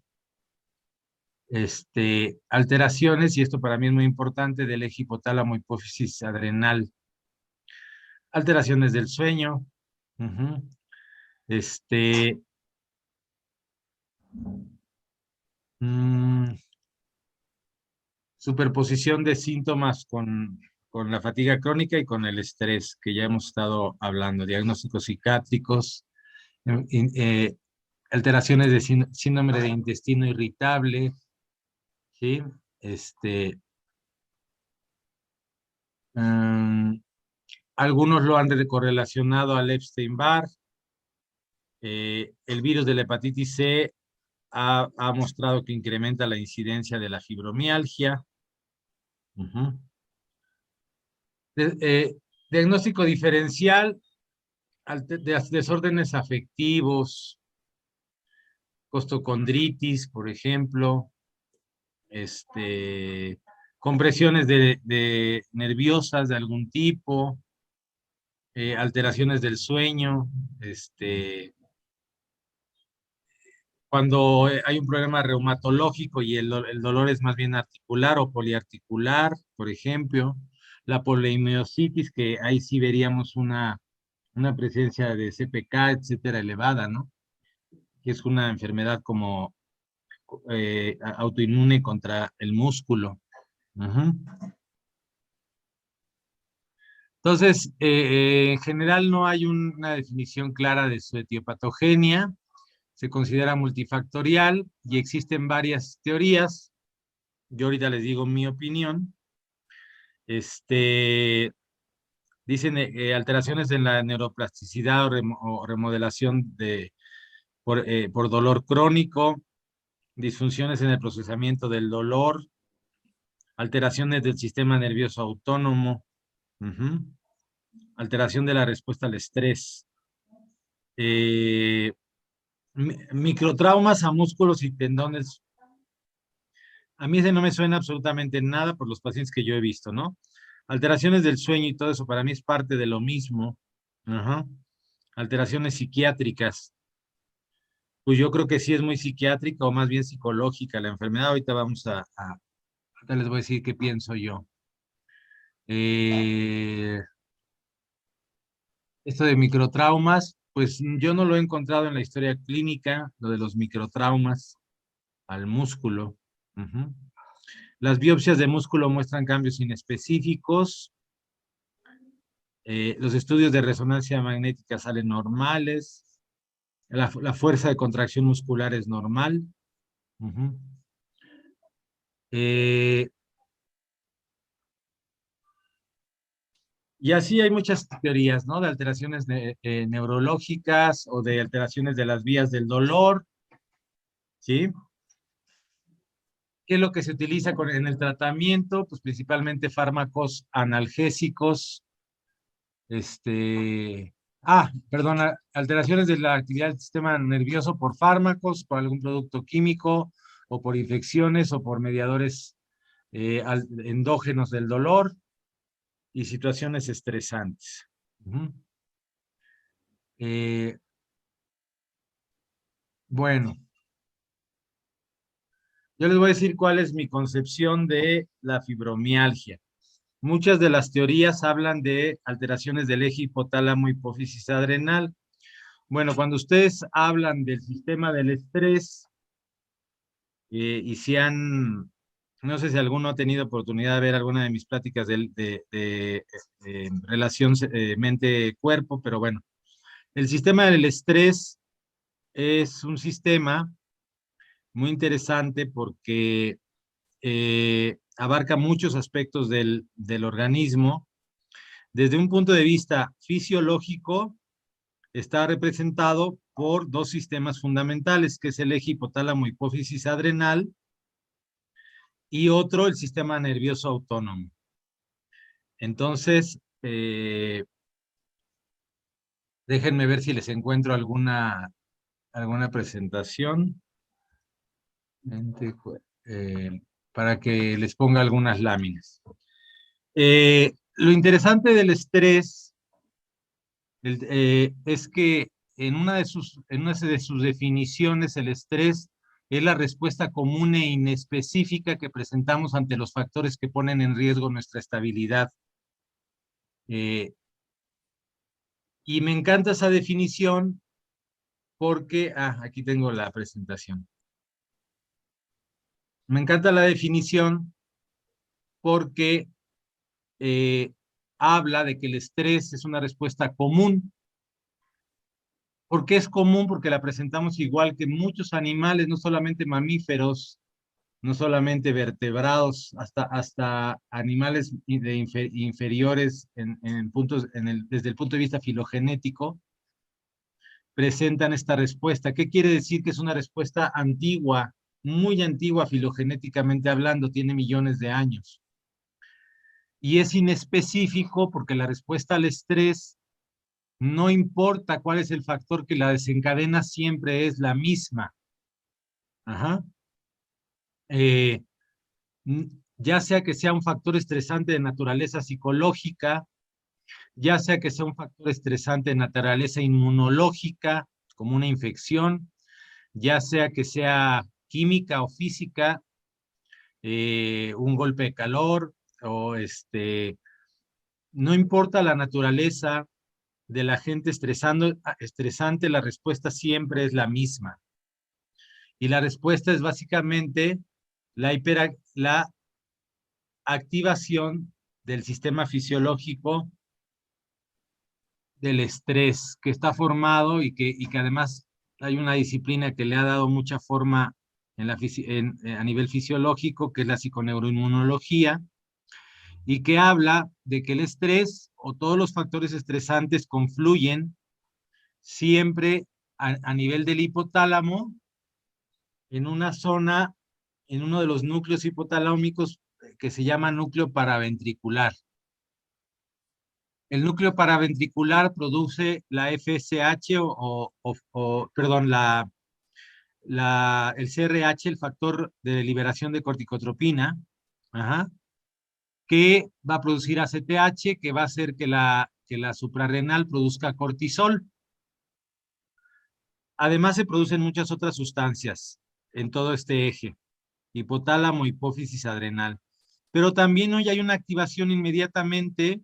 Alteraciones, y esto para mí es muy importante, del eje hipotálamo hipófisis adrenal. Alteraciones del sueño. Superposición de síntomas con la fatiga crónica y con el estrés, que ya hemos estado hablando. Diagnósticos psiquiátricos, alteraciones de síndrome de intestino irritable, ¿sí? Algunos lo han correlacionado al Epstein-Barr. El virus de la hepatitis C ha mostrado que incrementa la incidencia de la fibromialgia. Diagnóstico diferencial de desórdenes afectivos, costocondritis, por ejemplo, compresiones de nerviosas de algún tipo, alteraciones del sueño, cuando hay un problema reumatológico y el dolor es más bien articular o poliarticular, por ejemplo, la polimiositis, que ahí sí veríamos una presencia de CPK, etcétera, elevada, ¿no? Que es una enfermedad como autoinmune contra el músculo. Entonces, en general no hay una definición clara de su etiopatogenia. Se considera multifactorial y existen varias teorías. Yo ahorita les digo mi opinión. Dicen alteraciones en la neuroplasticidad o remodelación por dolor crónico, disfunciones en el procesamiento del dolor, alteraciones del sistema nervioso autónomo, alteración de la respuesta al estrés, microtraumas a músculos y tendones. A mí ese no me suena absolutamente nada por los pacientes que yo he visto, ¿no? Alteraciones del sueño y todo eso para mí es parte de lo mismo. Alteraciones psiquiátricas. Pues yo creo que sí es muy psiquiátrica o más bien psicológica la enfermedad. Ahorita vamos ahorita les voy a decir qué pienso yo. Esto de microtraumas, pues yo no lo he encontrado en la historia clínica, lo de los microtraumas al músculo. Las biopsias de músculo muestran cambios inespecíficos. Los estudios de resonancia magnética salen normales. La fuerza de contracción muscular es normal. Uh-huh. Y así hay muchas teorías, ¿no? De alteraciones neurológicas o de alteraciones de las vías del dolor, ¿sí? ¿Qué es lo que se utiliza en el tratamiento? Pues principalmente fármacos analgésicos, alteraciones de la actividad del sistema nervioso por fármacos, por algún producto químico, o por infecciones, o por mediadores endógenos del dolor, y situaciones estresantes. Bueno, yo les voy a decir cuál es mi concepción de la fibromialgia. Muchas de las teorías hablan de alteraciones del eje hipotálamo hipófisis adrenal. Bueno, cuando ustedes hablan del sistema del estrés, y si han, no sé si alguno ha tenido oportunidad de ver alguna de mis pláticas de relación mente-cuerpo, pero bueno, el sistema del estrés es un sistema muy interesante porque abarca muchos aspectos del organismo. Desde un punto de vista fisiológico, está representado por dos sistemas fundamentales, que es el eje hipotálamo hipófisis adrenal, y otro, el sistema nervioso autónomo. Entonces, déjenme ver si les encuentro alguna presentación para que les ponga algunas láminas. Lo interesante del estrés es que en una de sus definiciones, el estrés es la respuesta común e inespecífica que presentamos ante los factores que ponen en riesgo nuestra estabilidad. Y me encanta esa definición porque, aquí tengo la presentación. Me encanta la definición porque habla de que el estrés es una respuesta común. ¿Por qué es común? Porque la presentamos igual que muchos animales, no solamente mamíferos, no solamente vertebrados, hasta animales inferiores desde el punto de vista filogenético, presentan esta respuesta. ¿Qué quiere decir? Que es una respuesta antigua, muy antigua filogenéticamente hablando, tiene millones de años. Y es inespecífico porque la respuesta al estrés, no importa cuál es el factor que la desencadena, siempre es la misma. Ajá. Ya sea que sea un factor estresante de naturaleza psicológica, ya sea que sea un factor estresante de naturaleza inmunológica, como una infección, ya sea que sea química o física, un golpe de calor, o no importa la naturaleza del agente estresante, la respuesta siempre es la misma. Y la respuesta es básicamente la activación del sistema fisiológico del estrés, que está formado y que además hay una disciplina que le ha dado mucha forma a nivel fisiológico, que es la psiconeuroinmunología, y que habla de que el estrés o todos los factores estresantes confluyen siempre a nivel del hipotálamo, en una zona, en uno de los núcleos hipotalámicos que se llama núcleo paraventricular. El núcleo paraventricular produce la FSH el CRH, el factor de liberación de corticotropina, que va a producir ACTH, que va a hacer que la suprarrenal produzca cortisol. Además, se producen muchas otras sustancias en todo este eje, hipotálamo, hipófisis adrenal. Pero también hoy hay una activación inmediatamente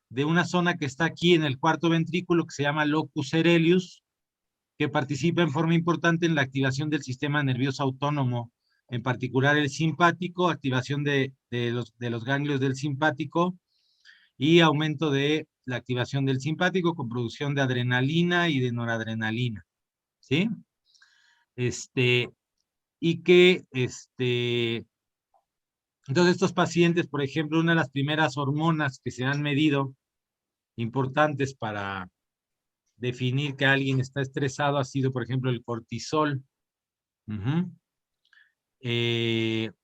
de una zona que está aquí en el cuarto ventrículo, que se llama locus coeruleus, que participa en forma importante en la activación del sistema nervioso autónomo en particular el simpático, activación de los ganglios del simpático y aumento de la activación del simpático con producción de adrenalina y de noradrenalina, ¿sí? Y que, entonces estos pacientes, por ejemplo, una de las primeras hormonas que se han medido, importantes para definir que alguien está estresado, ha sido, por ejemplo, el cortisol. Ujú. En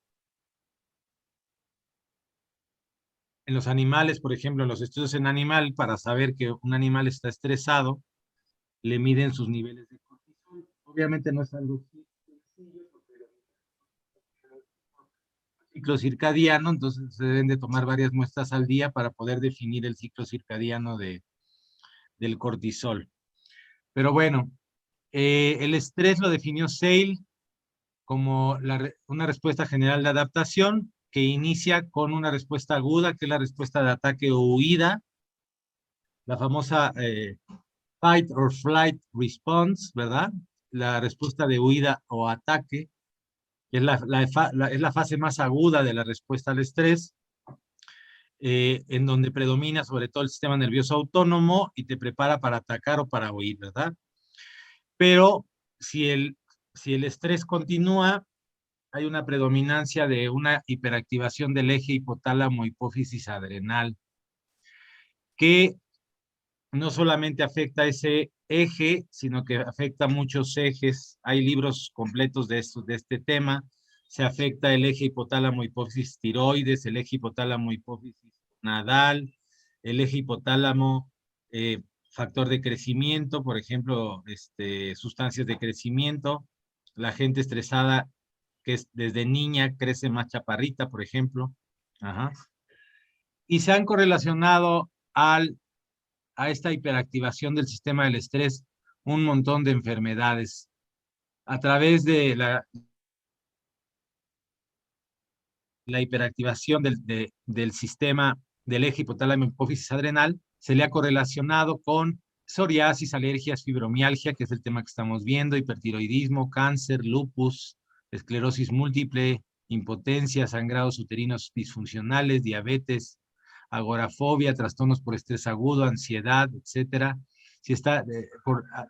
los animales, por ejemplo, en los estudios en animal, para saber que un animal está estresado, le miden sus niveles de cortisol. Obviamente no es algo sencillo, pero ciclo circadiano, entonces se deben de tomar varias muestras al día para poder definir el ciclo circadiano del cortisol. Pero bueno, el estrés lo definió Sale como una respuesta general de adaptación que inicia con una respuesta aguda, que es la respuesta de ataque o huida, la famosa fight or flight response, ¿verdad? La respuesta de huida o ataque, que es es la fase más aguda de la respuesta al estrés, en donde predomina sobre todo el sistema nervioso autónomo y te prepara para atacar o para huir, ¿verdad? Pero si el estrés continúa, hay una predominancia de una hiperactivación del eje hipotálamo hipófisis adrenal, que no solamente afecta ese eje, sino que afecta muchos ejes. Hay libros completos de este tema. Se afecta el eje hipotálamo hipófisis tiroides, el eje hipotálamo hipófisis nadal, el eje hipotálamo factor de crecimiento, por ejemplo, sustancias de crecimiento. La gente estresada que es desde niña crece más chaparrita, por ejemplo. Ajá. Y se han correlacionado a esta hiperactivación del sistema del estrés un montón de enfermedades a través de la hiperactivación del sistema del eje hipotálamo hipófisis adrenal. Se le ha correlacionado con psoriasis, alergias, fibromialgia, que es el tema que estamos viendo, hipertiroidismo, cáncer, lupus, esclerosis múltiple, impotencia, sangrados uterinos disfuncionales, diabetes, agorafobia, trastornos por estrés agudo, ansiedad, etcétera. Si está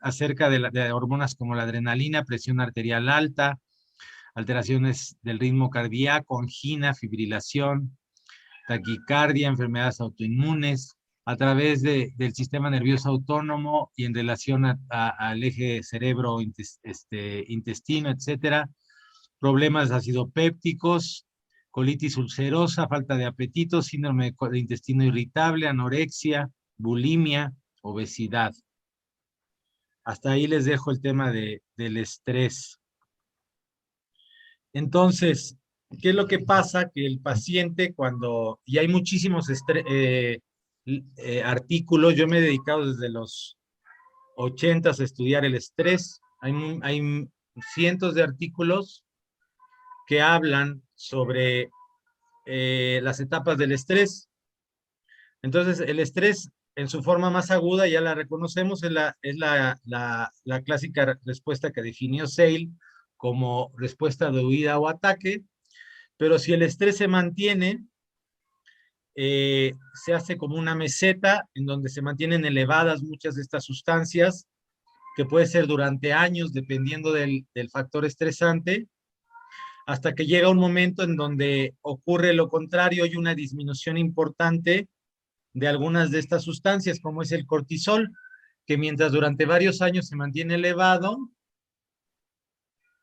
acerca de hormonas como la adrenalina, presión arterial alta, alteraciones del ritmo cardíaco, angina, fibrilación, taquicardia, enfermedades autoinmunes, a través del sistema nervioso autónomo y en relación al eje cerebro-intestino, etcétera. Problemas acidopépticos, colitis ulcerosa, falta de apetito, síndrome de intestino irritable, anorexia, bulimia, obesidad. Hasta ahí les dejo el tema del estrés. Entonces, ¿qué es lo que pasa? Que el paciente y hay muchísimos artículos, yo me he dedicado desde los 80s a estudiar el estrés, hay cientos de artículos que hablan sobre las etapas del estrés. Entonces, el estrés en su forma más aguda, ya la reconocemos, es la clásica respuesta que definió Sale como respuesta de huida o ataque, pero si el estrés se mantiene, se hace como una meseta en donde se mantienen elevadas muchas de estas sustancias, que puede ser durante años, dependiendo del factor estresante, hasta que llega un momento en donde ocurre lo contrario y una disminución importante de algunas de estas sustancias, como es el cortisol, que mientras durante varios años se mantiene elevado,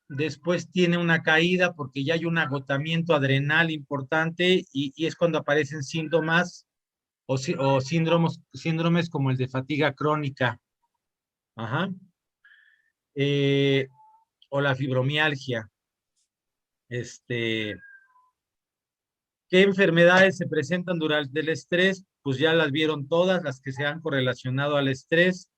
después tiene una caída porque ya hay un agotamiento adrenal importante y es cuando aparecen síntomas o síndromes como el de fatiga crónica. Ajá. O la fibromialgia. ¿Qué enfermedades se presentan durante el estrés? Pues ya las vieron todas, las que se han correlacionado al estrés,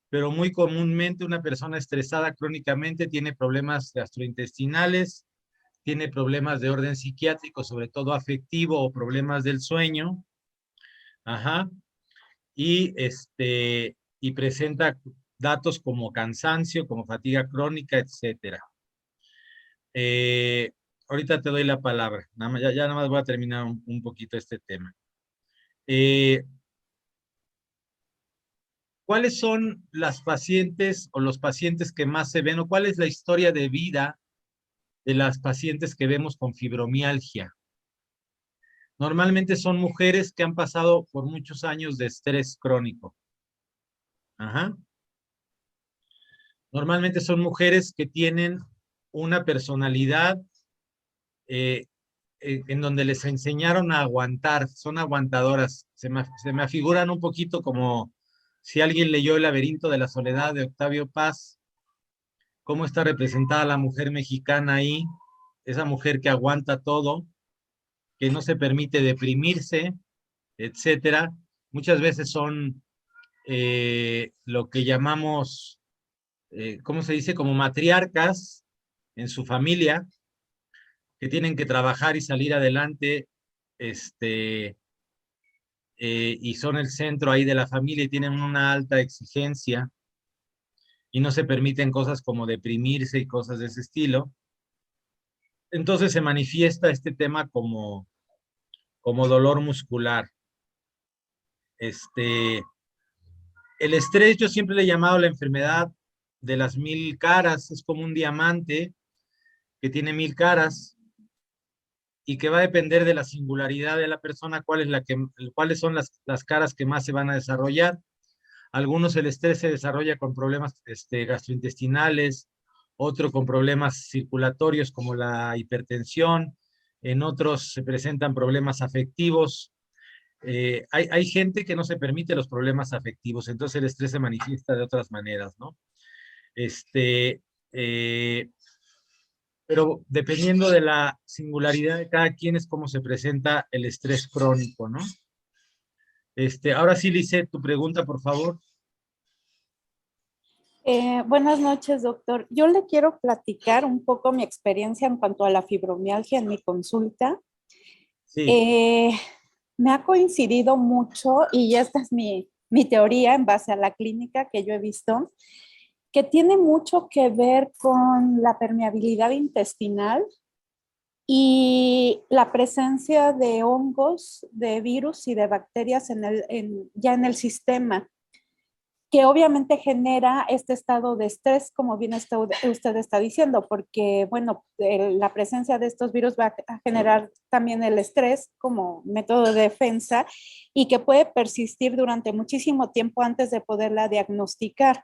pero muy comúnmente una persona estresada crónicamente tiene problemas gastrointestinales, tiene problemas de orden psiquiátrico, sobre todo afectivo o problemas del sueño. Ajá. Y presenta datos como cansancio, como fatiga crónica, etcétera. ahorita te doy la palabra. Ya nada más voy a terminar un poquito este tema. ¿Cuáles son las pacientes o los pacientes que más se ven o cuál es la historia de vida de las pacientes que vemos con fibromialgia? Normalmente son mujeres que han pasado por muchos años de estrés crónico. Ajá. Normalmente son mujeres que tienen una personalidad en donde les enseñaron a aguantar, son aguantadoras. Se me afiguran un poquito como si alguien leyó El laberinto de la soledad de Octavio Paz, cómo está representada la mujer mexicana ahí, esa mujer que aguanta todo, que no se permite deprimirse, etcétera. Muchas veces son lo que llamamos, ¿cómo se dice? Como matriarcas en su familia, que tienen que trabajar y salir adelante, y son el centro ahí de la familia y tienen una alta exigencia y no se permiten cosas como deprimirse y cosas de ese estilo. Entonces se manifiesta este tema como dolor muscular. El estrés yo siempre le he llamado la enfermedad de las 1000 caras, es como un diamante que tiene 1000 caras y que va a depender de la singularidad de la persona, cuáles son las caras que más se van a desarrollar. Algunos el estrés se desarrolla con problemas gastrointestinales, otro con problemas circulatorios como la hipertensión, en otros se presentan problemas afectivos. Hay gente que no se permite los problemas afectivos, entonces el estrés se manifiesta de otras maneras, ¿no? Pero dependiendo de la singularidad de cada quien es cómo se presenta el estrés crónico, ¿no? Ahora sí, Lisette, tu pregunta, por favor. Buenas noches, doctor. Yo le quiero platicar un poco mi experiencia en cuanto a la fibromialgia en mi consulta. Sí. Me ha coincidido mucho, y esta es mi teoría en base a la clínica que yo he visto, que tiene mucho que ver con la permeabilidad intestinal y la presencia de hongos, de virus y de bacterias ya en el sistema, que obviamente genera este estado de estrés, como bien usted está diciendo, porque, bueno, la presencia de estos virus va a generar también el estrés como método de defensa y que puede persistir durante muchísimo tiempo antes de poderla diagnosticar.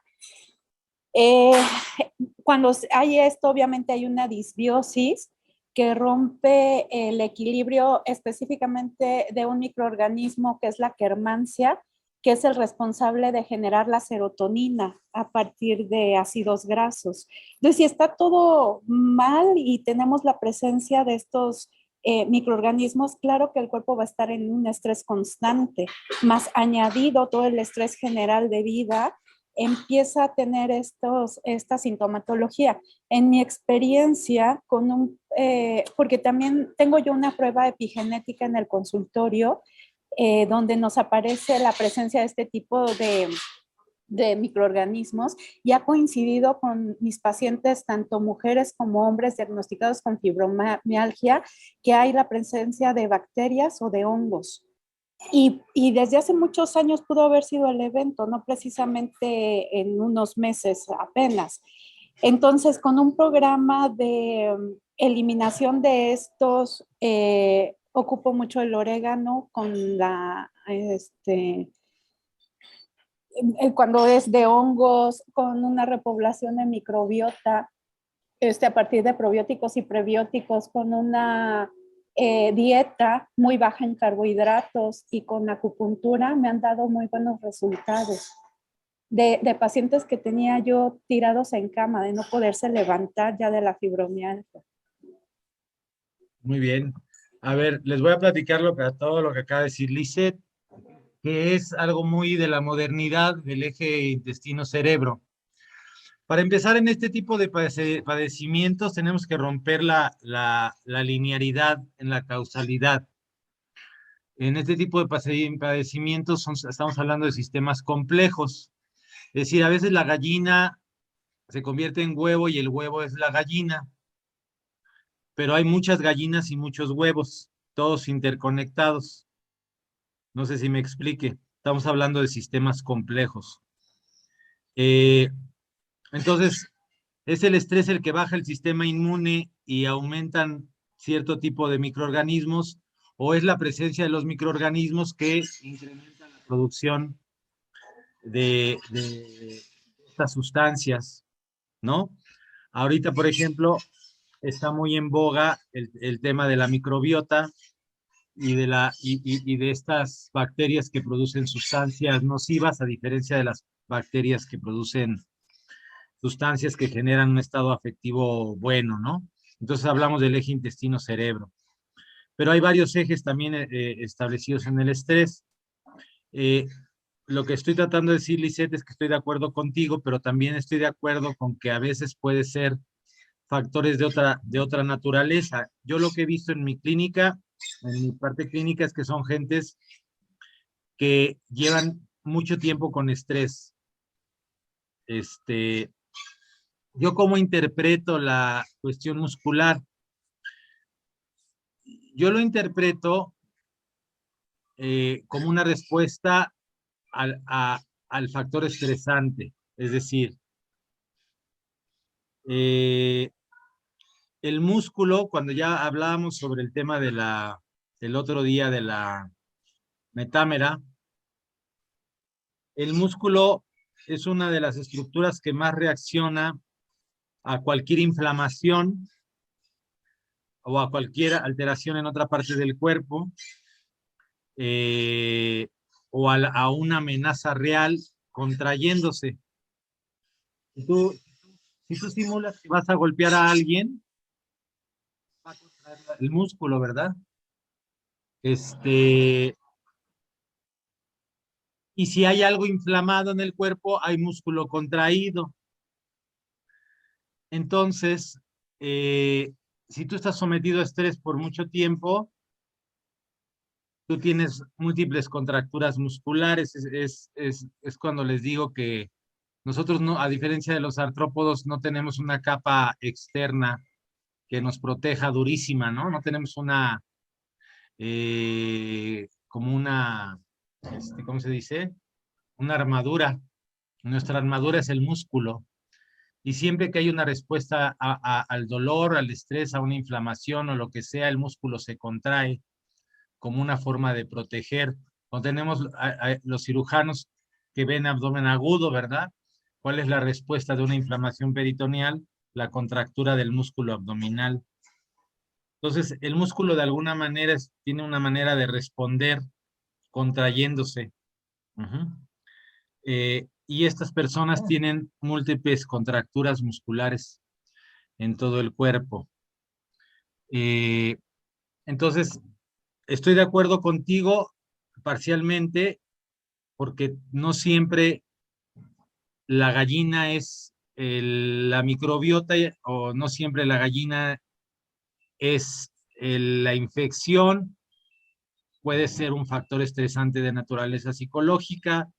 Cuando hay esto, obviamente hay una disbiosis que rompe el equilibrio específicamente de un microorganismo que es la Kermansia, que es el responsable de generar la serotonina a partir de ácidos grasos. Entonces, si está todo mal y tenemos la presencia de estos microorganismos, claro que el cuerpo va a estar en un estrés constante, más añadido todo el estrés general de vida, empieza a tener esta sintomatología. En mi experiencia, porque también tengo yo una prueba epigenética en el consultorio, donde nos aparece la presencia de este tipo de microorganismos, y ha coincidido con mis pacientes, tanto mujeres como hombres diagnosticados con fibromialgia, que hay la presencia de bacterias o de hongos. Y desde hace muchos años pudo haber sido el evento, no precisamente en unos meses apenas. Entonces, con un programa de eliminación de estos, ocupo mucho el orégano con cuando es de hongos, con una repoblación de microbiota, a partir de probióticos y prebióticos, con una dieta muy baja en carbohidratos y con acupuntura, me han dado muy buenos resultados. De pacientes que tenía yo tirados en cama, de no poderse levantar ya de la fibromialgia. Muy bien. A ver, les voy a platicar todo lo que acaba de decir Lisette, que es algo muy de la modernidad del eje intestino-cerebro. Para empezar, en este tipo de padecimientos tenemos que romper la linearidad en la causalidad. En este tipo de padecimientos estamos hablando de sistemas complejos. Es decir, a veces la gallina se convierte en huevo y el huevo es la gallina. pero hay muchas gallinas y muchos huevos, todos interconectados. No sé si me explique. Estamos hablando de sistemas complejos. Entonces, es el estrés el que baja el sistema inmune y aumentan cierto tipo de microorganismos, o es la presencia de los microorganismos que incrementan la producción de estas sustancias, ¿no? Ahorita, por ejemplo, está muy en boga el tema de la microbiota y de estas bacterias que producen sustancias nocivas, a diferencia de las bacterias que producen sustancias que generan un estado afectivo bueno, ¿no? Entonces hablamos del eje intestino-cerebro. Pero hay varios ejes también establecidos en el estrés. Lo que estoy tratando de decir, Lisette, es que estoy de acuerdo contigo, pero también estoy de acuerdo con que a veces puede ser factores de otra naturaleza. Yo lo que he visto en mi clínica, en mi parte clínica, es que son gentes que llevan mucho tiempo con estrés. Yo cómo interpreto la cuestión muscular. Yo lo interpreto como una respuesta al factor estresante. Es decir, el músculo, cuando ya hablábamos sobre el tema del otro día de la metámera, el músculo es una de las estructuras que más reacciona a cualquier inflamación o a cualquier alteración en otra parte del cuerpo, o a una amenaza real contrayéndose. Si tú simulas que vas a golpear a alguien, va a contraer el músculo, ¿verdad? Y si hay algo inflamado en el cuerpo, hay músculo contraído. Entonces, si tú estás sometido a estrés por mucho tiempo, tú tienes múltiples contracturas musculares. Es cuando les digo que nosotros, no, a diferencia de los artrópodos, no tenemos una capa externa que nos proteja durísima, ¿no? No tenemos como una, ¿cómo se dice? Una armadura. Nuestra armadura es el músculo. Y siempre que hay una respuesta al dolor, al estrés, a una inflamación o lo que sea, el músculo se contrae como una forma de proteger. Cuando tenemos los cirujanos que ven abdomen agudo, ¿verdad? ¿Cuál es la respuesta de una inflamación peritoneal? La contractura del músculo abdominal. Entonces, el músculo de alguna manera tiene una manera de responder contrayéndose. Y estas personas tienen múltiples contracturas musculares en todo el cuerpo. Entonces, estoy de acuerdo contigo parcialmente, porque no siempre la gallina es la microbiota, o no siempre la gallina es la infección. Puede ser un factor estresante de naturaleza psicológica,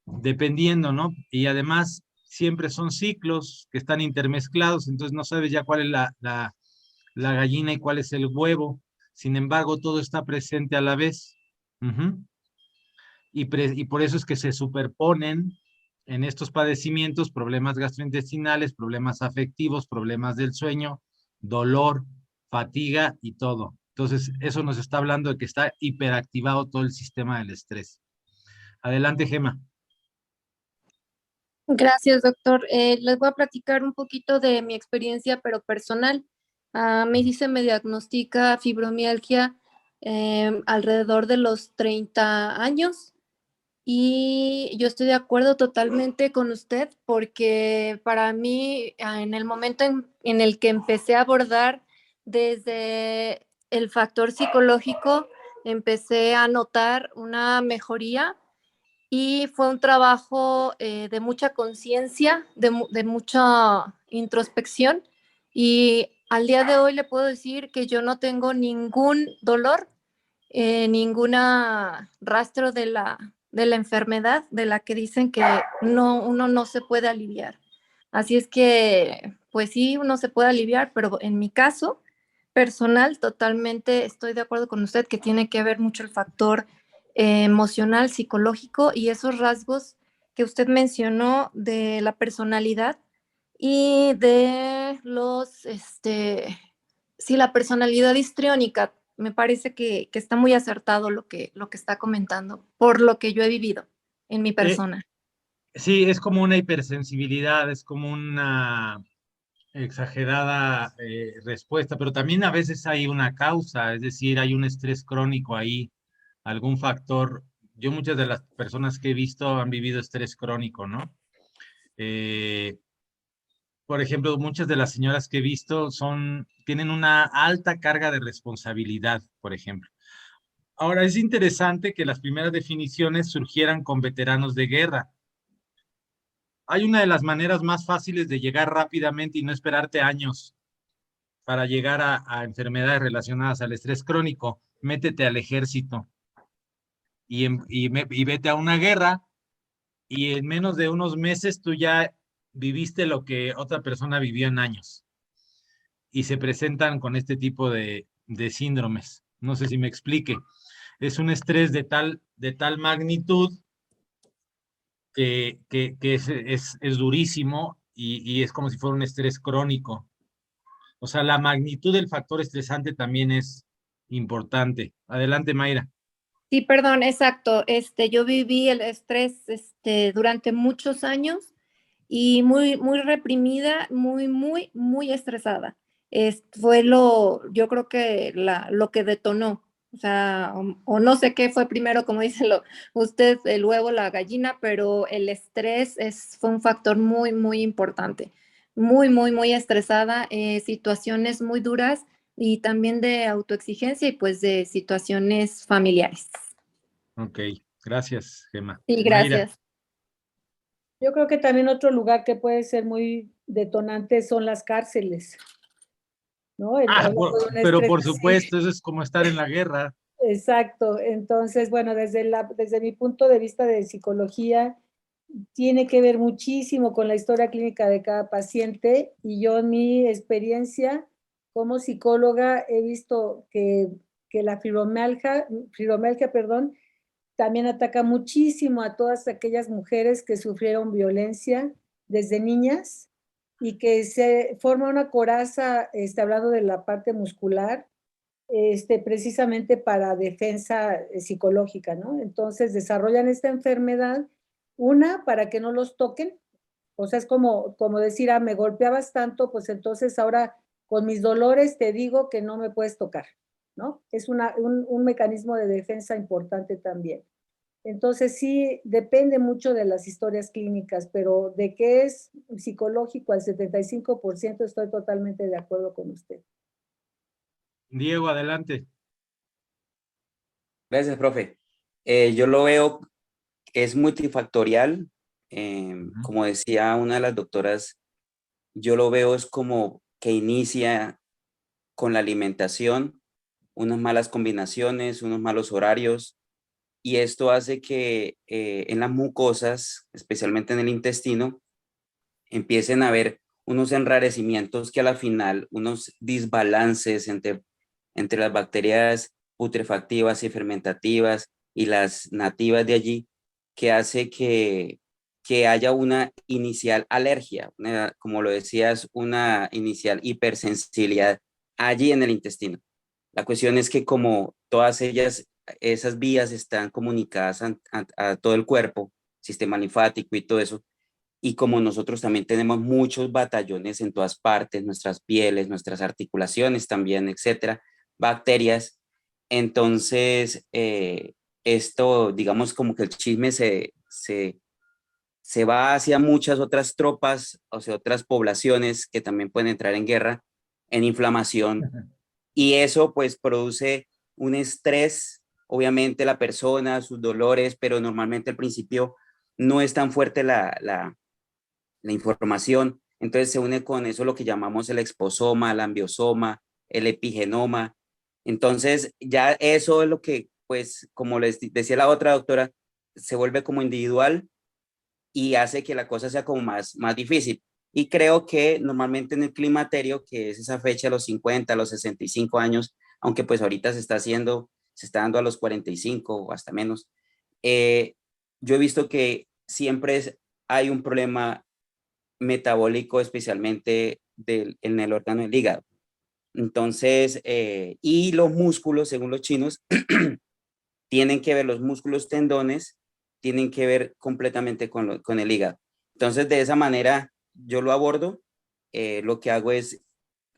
dependiendo, ¿no? Y además siempre son ciclos que están intermezclados, entonces no sabes ya cuál es la gallina y cuál es el huevo. Sin embargo, todo está presente a la vez. Y por eso es que se superponen en estos padecimientos problemas gastrointestinales, problemas afectivos, problemas del sueño, dolor, fatiga y todo. Entonces, eso nos está hablando de que está hiperactivado todo el sistema del estrés. Adelante, Gema. Gracias, doctor. Les voy a platicar un poquito de mi experiencia, pero personal. A mí sí se me diagnostica fibromialgia alrededor de los 30 años. Y yo estoy de acuerdo totalmente con usted, porque para mí, en el momento en el que empecé a abordar desde el factor psicológico, empecé a notar una mejoría, y fue un trabajo de mucha conciencia, de mucha introspección, y al día de hoy le puedo decir que yo no tengo ningún dolor, ninguna rastro de la enfermedad de la que dicen que uno no se puede aliviar. Así es que, pues sí, uno se puede aliviar, pero en mi caso, personal, totalmente estoy de acuerdo con usted que tiene que ver mucho el factor emocional, psicológico y esos rasgos que usted mencionó de la personalidad y de sí, la personalidad histriónica. Me parece que está muy acertado lo que está comentando, por lo que yo he vivido en mi persona. Sí, es como una hipersensibilidad, es como una exagerada respuesta, pero también a veces hay una causa, es decir, hay un estrés crónico ahí, algún factor. Yo muchas de las personas que he visto han vivido estrés crónico, ¿no? Por ejemplo, muchas de las señoras que he visto tienen una alta carga de responsabilidad, por ejemplo. Ahora, es interesante que las primeras definiciones surgieran con veteranos de guerra. Hay una de las maneras más fáciles de llegar rápidamente y no esperarte años para llegar a enfermedades relacionadas al estrés crónico. Métete al ejército y vete a una guerra y en menos de unos meses tú ya viviste lo que otra persona vivió en años y se presentan con este tipo de síndromes. No sé si me explique. Es un estrés de tal magnitud que es durísimo y es como si fuera un estrés crónico. O sea, la magnitud del factor estresante también es importante. Adelante, Mayra. Sí, perdón, exacto. Yo viví el estrés, durante muchos años y muy, muy reprimida, muy, muy, muy estresada. Fue yo creo que lo que detonó. O sea, o no sé qué fue primero, como dice usted, el huevo, la gallina, pero el estrés fue un factor muy, muy importante. Muy, muy, muy estresada, situaciones muy duras y también de autoexigencia y pues de situaciones familiares. Ok, gracias, Gemma. Sí, Mayra. gracias. Yo creo que también otro lugar que puede ser muy detonante son las cárceles, ¿no? Pero por supuesto, eso es como estar en la guerra. Exacto. Entonces, bueno, desde mi punto de vista de psicología, tiene que ver muchísimo con la historia clínica de cada paciente y yo en mi experiencia como psicóloga he visto que la fibromialgia, perdón, también ataca muchísimo a todas aquellas mujeres que sufrieron violencia desde niñas y que se forma una coraza, hablando de la parte muscular, precisamente para defensa psicológica, ¿no? Entonces desarrollan esta enfermedad, una, para que no los toquen, o sea, es como decir, me golpeabas tanto, pues entonces ahora con mis dolores te digo que no me puedes tocar, ¿no? Es un mecanismo de defensa importante también. Entonces sí, depende mucho de las historias clínicas, pero de que es psicológico al 75% estoy totalmente de acuerdo con usted. Diego, adelante. Gracias, profe. Yo lo veo que es multifactorial. Como decía una de las doctoras, yo lo veo es como que inicia con la alimentación, unas malas combinaciones, unos malos horarios, y esto hace que en las mucosas, especialmente en el intestino, empiecen a haber unos enrarecimientos que a la final, unos desbalances entre las bacterias putrefactivas y fermentativas y las nativas de allí, que hace que haya una inicial alergia, como lo decías, una inicial hipersensibilidad allí en el intestino. La cuestión es que como todas esas vías están comunicadas a todo el cuerpo, sistema linfático y todo eso, y como nosotros también tenemos muchos batallones en todas partes, nuestras pieles, nuestras articulaciones también, etcétera, bacterias, entonces esto, digamos, como que el chisme se va hacia muchas otras tropas, o sea, otras poblaciones que también pueden entrar en guerra, en inflamación, y eso pues produce un estrés, obviamente la persona, sus dolores, pero normalmente al principio no es tan fuerte la información, entonces se une con eso lo que llamamos el exposoma, el ambiosoma, el epigenoma, entonces ya eso es lo que, pues, como les decía la otra doctora, se vuelve como individual y hace que la cosa sea como más difícil. Y creo que normalmente en el climaterio, que es esa fecha, los 50, los 65 años, aunque pues ahorita se está dando a los 45 o hasta menos, yo he visto que siempre hay un problema metabólico, especialmente en el órgano del hígado. Entonces, y los músculos, según los chinos, tienen que ver, los músculos tendones, tienen que ver completamente con el hígado. Entonces, de esa manera, yo lo abordo. Lo que hago es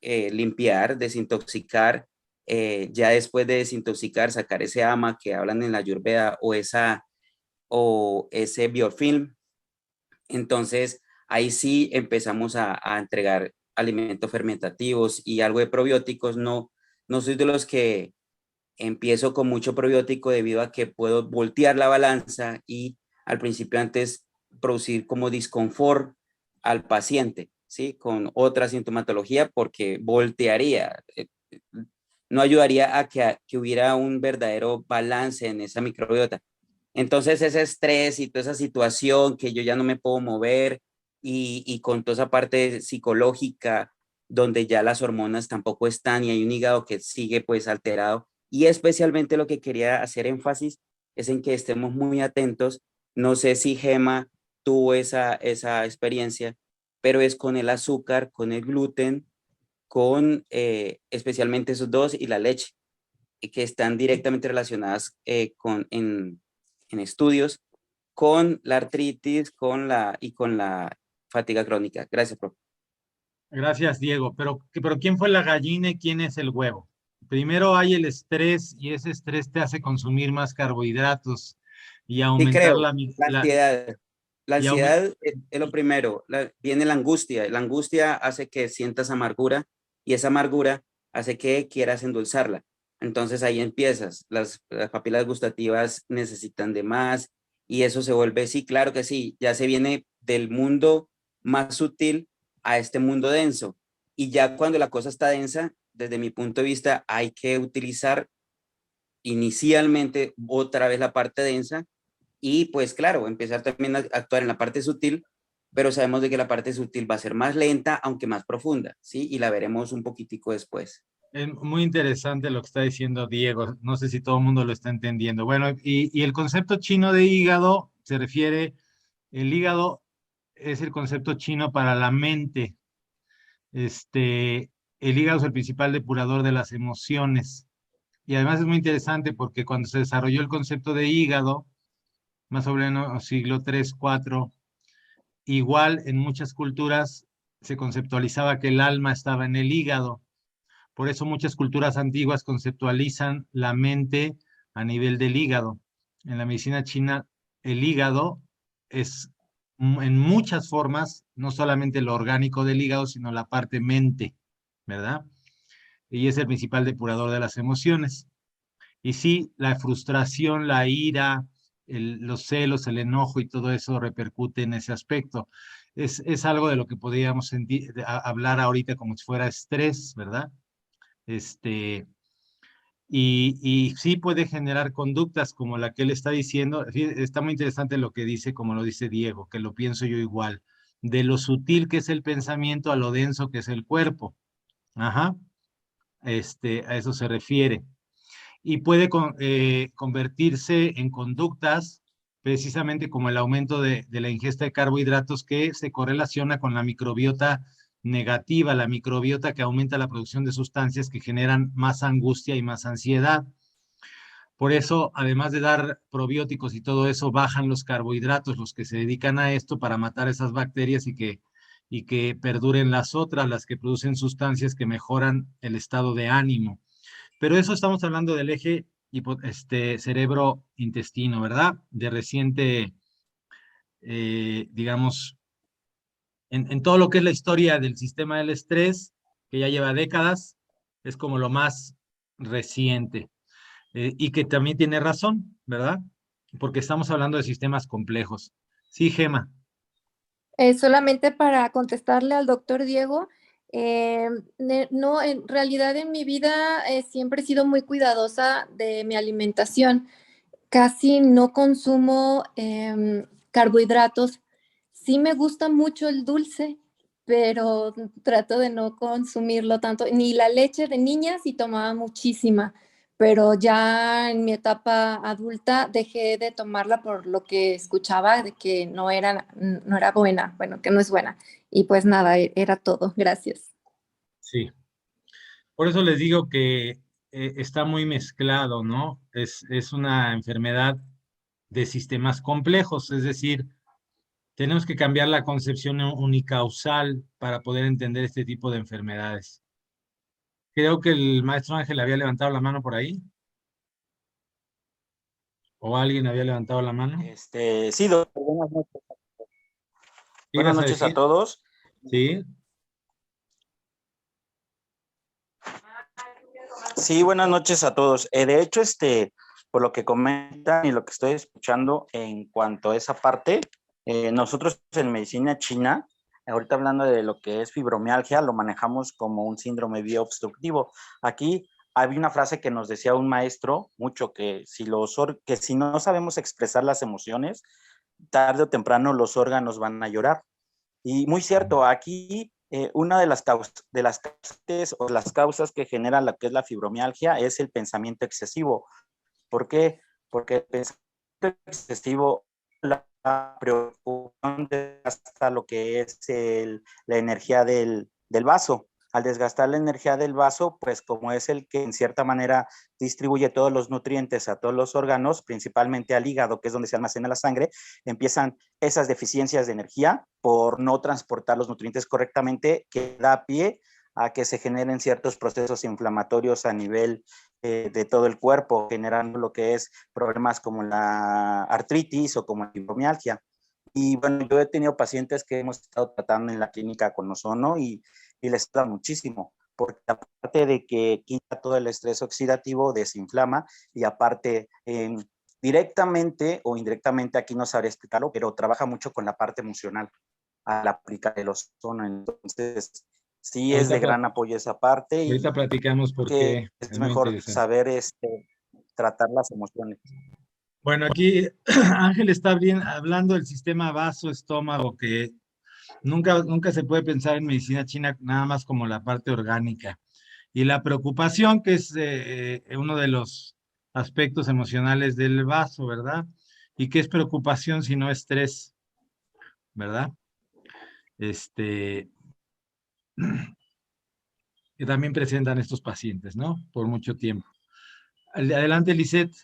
limpiar, desintoxicar, ya después de desintoxicar, sacar ese ama que hablan en la Ayurveda o ese biofilm. Entonces, ahí sí empezamos a entregar alimentos fermentativos y algo de probióticos. No soy de los que empiezo con mucho probiótico debido a que puedo voltear la balanza y al principio antes producir como disconfort al paciente, ¿sí? Con otra sintomatología porque voltearía, no ayudaría a que hubiera un verdadero balance en esa microbiota. Entonces ese estrés y toda esa situación que yo ya no me puedo mover y con toda esa parte psicológica donde ya las hormonas tampoco están y hay un hígado que sigue pues alterado. Y especialmente lo que quería hacer énfasis es en que estemos muy atentos. No sé si Gema tuvo esa experiencia, pero es con el azúcar, con el gluten, con especialmente esos dos y la leche, que están directamente relacionadas en estudios con la artritis con la fatiga crónica. Gracias, profe. Gracias, Diego. Pero ¿quién fue la gallina y quién es el huevo? Primero hay el estrés y ese estrés te hace consumir más carbohidratos y Sí, aumentar creo, la ansiedad. La y aumen- ansiedad es lo primero. Viene la angustia. La angustia hace que sientas amargura y esa amargura hace que quieras endulzarla. Entonces ahí empiezas. Las papilas gustativas necesitan de más y eso se vuelve, sí, claro que sí, ya se viene del mundo más sutil a este mundo denso. Y ya cuando la cosa está densa, desde mi punto de vista, hay que utilizar inicialmente otra vez la parte densa y pues claro, empezar también a actuar en la parte sutil, pero sabemos de que la parte sutil va a ser más lenta, aunque más profunda, ¿sí? Y la veremos un poquitico después. Es muy interesante lo que está diciendo Diego. No sé si todo el mundo lo está entendiendo. Bueno, y el concepto chino de hígado se refiere, el hígado es el concepto chino para la mente. El hígado es el principal depurador de las emociones. Y además es muy interesante porque cuando se desarrolló el concepto de hígado, más o menos siglo 3, 4, igual en muchas culturas se conceptualizaba que el alma estaba en el hígado. Por eso muchas culturas antiguas conceptualizan la mente a nivel del hígado. En la medicina china, el hígado es en muchas formas, no solamente lo orgánico del hígado, sino la parte mente, ¿verdad? Y es el principal depurador de las emociones. Y sí, la frustración, la ira, los celos, el enojo y todo eso repercute en ese aspecto. Es algo de lo que podríamos hablar ahorita como si fuera estrés, ¿verdad? Y sí puede generar conductas como la que él está diciendo. Está muy interesante lo que dice, como lo dice Diego, que lo pienso yo igual, de lo sutil que es el pensamiento a lo denso que es el cuerpo. Ajá, a eso se refiere. Y puede convertirse en conductas precisamente como el aumento de la ingesta de carbohidratos que se correlaciona con la microbiota negativa, la microbiota que aumenta la producción de sustancias que generan más angustia y más ansiedad. Por eso, además de dar probióticos y todo eso, bajan los carbohidratos, los que se dedican a esto para matar esas bacterias y que perduren las otras, las que producen sustancias que mejoran el estado de ánimo. Pero eso estamos hablando del eje cerebro-intestino, ¿verdad? De reciente, digamos, en todo lo que es la historia del sistema del estrés, que ya lleva décadas, es como lo más reciente. Y que también tiene razón, ¿verdad? Porque estamos hablando de sistemas complejos. Sí, Gema. Solamente para contestarle al doctor Diego, no, en realidad en mi vida siempre he sido muy cuidadosa de mi alimentación. Casi no consumo carbohidratos. Sí me gusta mucho el dulce, pero trato de no consumirlo tanto. Ni la leche de niña sí tomaba muchísima, pero ya en mi etapa adulta dejé de tomarla por lo que escuchaba de que no era buena, bueno, que no es buena. Y pues nada, era todo. Gracias. Sí. Por eso les digo que está muy mezclado, ¿no? Es una enfermedad de sistemas complejos, es decir, tenemos que cambiar la concepción unicausal para poder entender este tipo de enfermedades. Creo que el maestro Ángel había levantado la mano por ahí. ¿O alguien había levantado la mano? Sí, doctor, buenas noches. ¿Qué Buenas ibas a noches a decir? todos. Sí. Sí, buenas noches a todos. De hecho, por lo que comentan y lo que estoy escuchando en cuanto a esa parte, nosotros en medicina china, ahorita hablando de lo que es fibromialgia, lo manejamos como un síndrome bioobstructivo. Aquí había una frase que nos decía un maestro mucho, que si no sabemos expresar las emociones, tarde o temprano los órganos van a llorar. Y muy cierto, aquí una de las causas que generan lo que es la fibromialgia es el pensamiento excesivo. ¿Por qué? Porque el pensamiento excesivo, la preocupación desgasta lo que es la energía del vaso. Al desgastar la energía del vaso, pues como es el que en cierta manera distribuye todos los nutrientes a todos los órganos, principalmente al hígado, que es donde se almacena la sangre, empiezan esas deficiencias de energía por no transportar los nutrientes correctamente, que da pie a que se generen ciertos procesos inflamatorios a nivel de todo el cuerpo, generando lo que es problemas como la artritis o como la fibromialgia. Y bueno, yo he tenido pacientes que hemos estado tratando en la clínica con Ozono y les da muchísimo, porque aparte de que quita todo el estrés oxidativo, desinflama y aparte directamente o indirectamente, aquí no sabré explicarlo, pero trabaja mucho con la parte emocional al aplicar el Ozono. Entonces, sí es de gran apoyo esa parte y Ahorita platicamos por que qué. es Es muy mejor interesante. saber tratar las emociones. Bueno, aquí Ángel está hablando del sistema vaso-estómago, que nunca se puede pensar en medicina china nada más como la parte orgánica. Y la preocupación, que es uno de los aspectos emocionales del vaso, ¿verdad? ¿Y qué es preocupación si no estrés? ¿Verdad? Que también presentan estos pacientes, ¿no? Por mucho tiempo. Adelante, Lisette.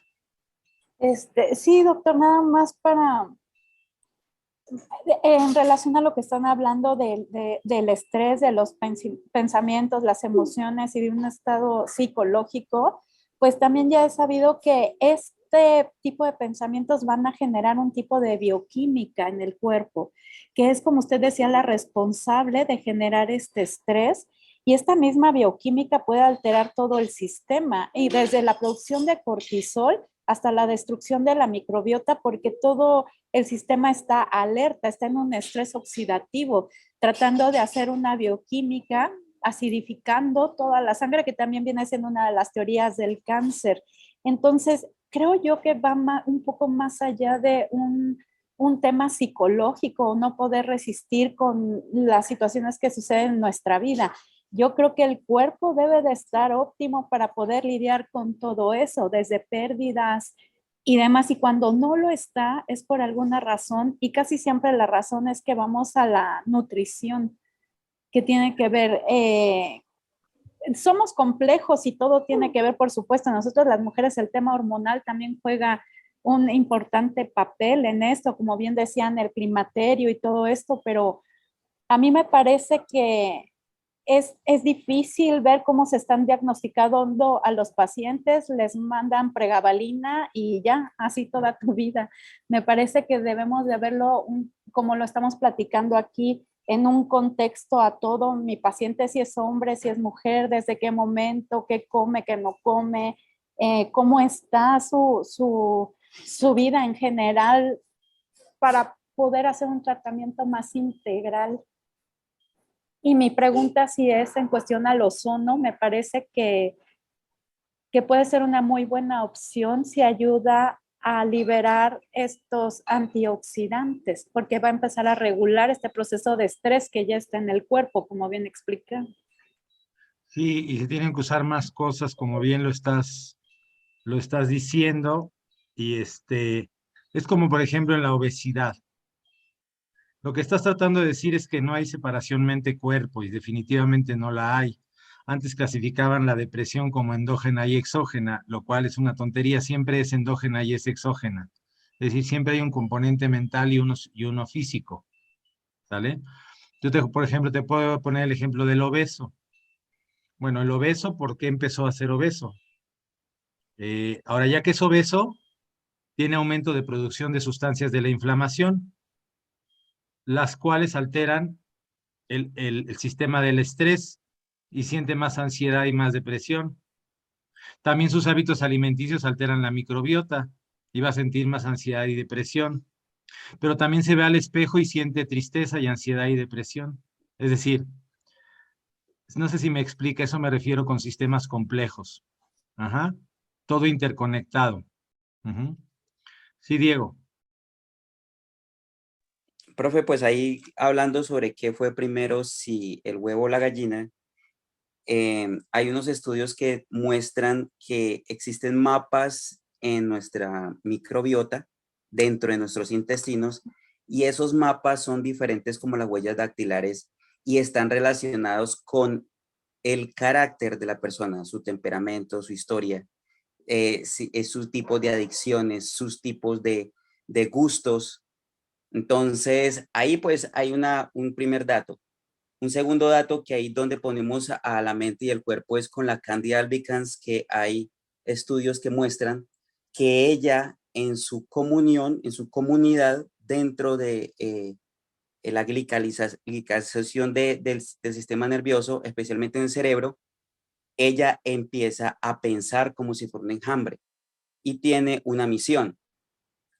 Sí, doctor, nada más en relación a lo que están hablando del estrés, de los pensamientos, las emociones y de un estado psicológico, pues también ya he sabido que este tipo de pensamientos van a generar un tipo de bioquímica en el cuerpo, que es, como usted decía, la responsable de generar este estrés. Y esta misma bioquímica puede alterar todo el sistema, y desde la producción de cortisol hasta la destrucción de la microbiota, porque todo el sistema está alerta, está en un estrés oxidativo, tratando de hacer una bioquímica, acidificando toda la sangre, que también viene siendo una de las teorías del cáncer. Entonces, creo yo que va un poco más allá de un tema psicológico, no poder resistir con las situaciones que suceden en nuestra vida. Yo creo que el cuerpo debe de estar óptimo para poder lidiar con todo eso, desde pérdidas y demás. Y cuando no lo está, es por alguna razón, y casi siempre la razón es que vamos a la nutrición, que tiene que ver, somos complejos y todo tiene que ver, por supuesto, nosotros las mujeres el tema hormonal también juega un importante papel en esto, como bien decían, el climaterio y todo esto, pero a mí me parece que es difícil ver cómo se están diagnosticando a los pacientes, les mandan pregabalina y ya, así toda tu vida. Me parece que debemos de verlo, como lo estamos platicando aquí, en un contexto a todo, mi paciente, si es hombre, si es mujer, desde qué momento, qué come, qué no come, cómo está su vida en general, para poder hacer un tratamiento más integral. Y mi pregunta si es en cuestión al ozono, me parece que puede ser una muy buena opción si ayuda a liberar estos antioxidantes, porque va a empezar a regular este proceso de estrés que ya está en el cuerpo, como bien explica. Sí, y se tienen que usar más cosas, como bien lo estás diciendo, y es como por ejemplo en la obesidad. Lo que estás tratando de decir es que no hay separación mente-cuerpo, y definitivamente no la hay. Antes clasificaban la depresión como endógena y exógena, lo cual es una tontería, siempre es endógena y es exógena. Es decir, siempre hay un componente mental y uno físico, ¿sale? Por ejemplo, te puedo poner el ejemplo del obeso. Bueno, el obeso, ¿por qué empezó a ser obeso? Ahora, ya que es obeso, tiene aumento de producción de sustancias de la inflamación, las cuales alteran el sistema del estrés y siente más ansiedad y más depresión. También sus hábitos alimenticios alteran la microbiota y va a sentir más ansiedad y depresión. Pero también se ve al espejo y siente tristeza y ansiedad y depresión. Es decir, no sé si me explica, eso me refiero con sistemas complejos. Ajá. Todo interconectado. Ujú. Sí, Diego. Profe, pues ahí hablando sobre qué fue primero, si el huevo o la gallina, hay unos estudios que muestran que existen mapas en nuestra microbiota, dentro de nuestros intestinos, y esos mapas son diferentes como las huellas dactilares y están relacionados con el carácter de la persona, su temperamento, su historia, sus tipos de adicciones, sus tipos de gustos. Entonces, ahí pues hay un primer dato. Un segundo dato que ahí donde ponemos a la mente y el cuerpo es con la Candida albicans, que hay estudios que muestran que ella en su comunión, en su comunidad, dentro de la glicalización del sistema nervioso, especialmente en el cerebro, ella empieza a pensar como si fuera un enjambre y tiene una misión.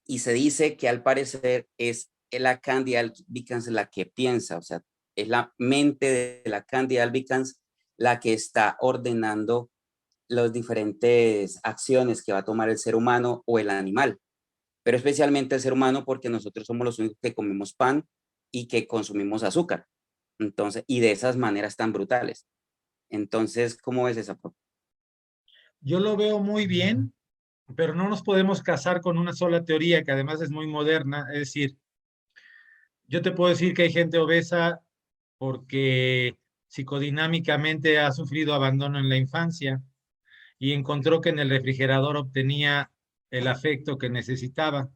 Y se dice que al parecer es la Candida albicans la que piensa, o sea, es la mente de la Candida albicans la que está ordenando las diferentes acciones que va a tomar el ser humano o el animal, pero especialmente el ser humano porque nosotros somos los únicos que comemos pan y que consumimos azúcar. Entonces, y de esas maneras tan brutales. Entonces, ¿cómo ves esa? Yo lo veo muy bien, pero no nos podemos casar con una sola teoría que además es muy moderna. Es decir, yo te puedo decir que hay gente obesa porque psicodinámicamente ha sufrido abandono en la infancia y encontró que en el refrigerador obtenía el afecto que necesitaba,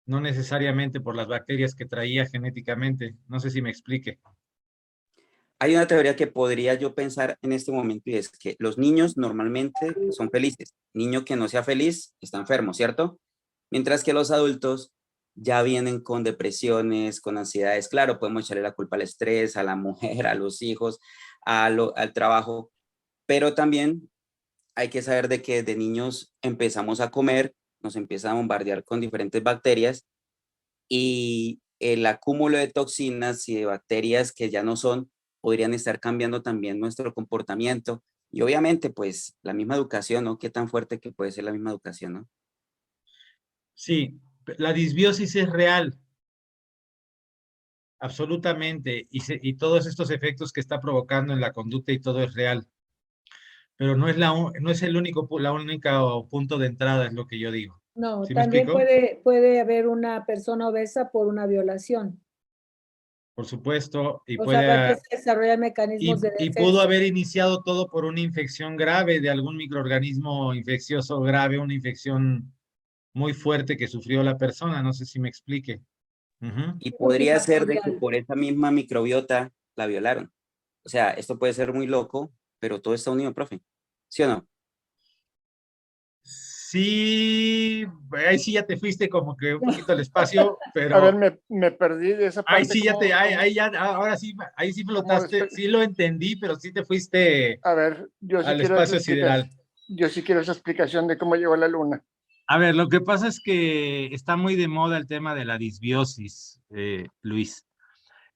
no necesariamente por las bacterias que traía genéticamente. No sé si me explique. Hay una teoría que podría yo pensar en este momento y es que los niños normalmente son felices. Niño que no sea feliz está enfermo, ¿cierto? Mientras que los adultos ya vienen con depresiones, con ansiedades. Claro, podemos echarle la culpa al estrés, a la mujer, a los hijos, al trabajo, pero también hay que saber de que de niños empezamos a comer, nos empieza a bombardear con diferentes bacterias y el acúmulo de toxinas y de bacterias que ya no son, podrían estar cambiando también nuestro comportamiento. Y obviamente, pues, la misma educación, ¿no? Qué tan fuerte que puede ser la misma educación, ¿no? Sí, la disbiosis es real, absolutamente, y todos estos efectos que está provocando en la conducta y todo es real, pero no es el único, la única punto de entrada, es lo que yo digo. No, ¿Sí me también explico? puede haber una persona obesa por una violación. Por supuesto, O sea, va a empezar a desarrollar mecanismos de y pudo defensa. haber iniciado todo por una infección grave de algún microorganismo infeccioso grave, una infección muy fuerte que sufrió la persona, no sé si me explique. Ujú. Y podría ser de que por esa misma microbiota la violaron. O sea, esto puede ser muy loco, pero todo está unido, profe. ¿Sí o no? Sí, ahí sí ya te fuiste como que un poquito al espacio, pero... A ver, me perdí de esa parte. Ahí sí ya ahí ya, ahora sí, ahí sí flotaste, sí lo entendí, pero sí te fuiste a ver, yo sí al quiero espacio sideral. Yo sí quiero esa explicación de cómo llegó a la luna. A ver, lo que pasa es que está muy de moda el tema de la disbiosis, Luis.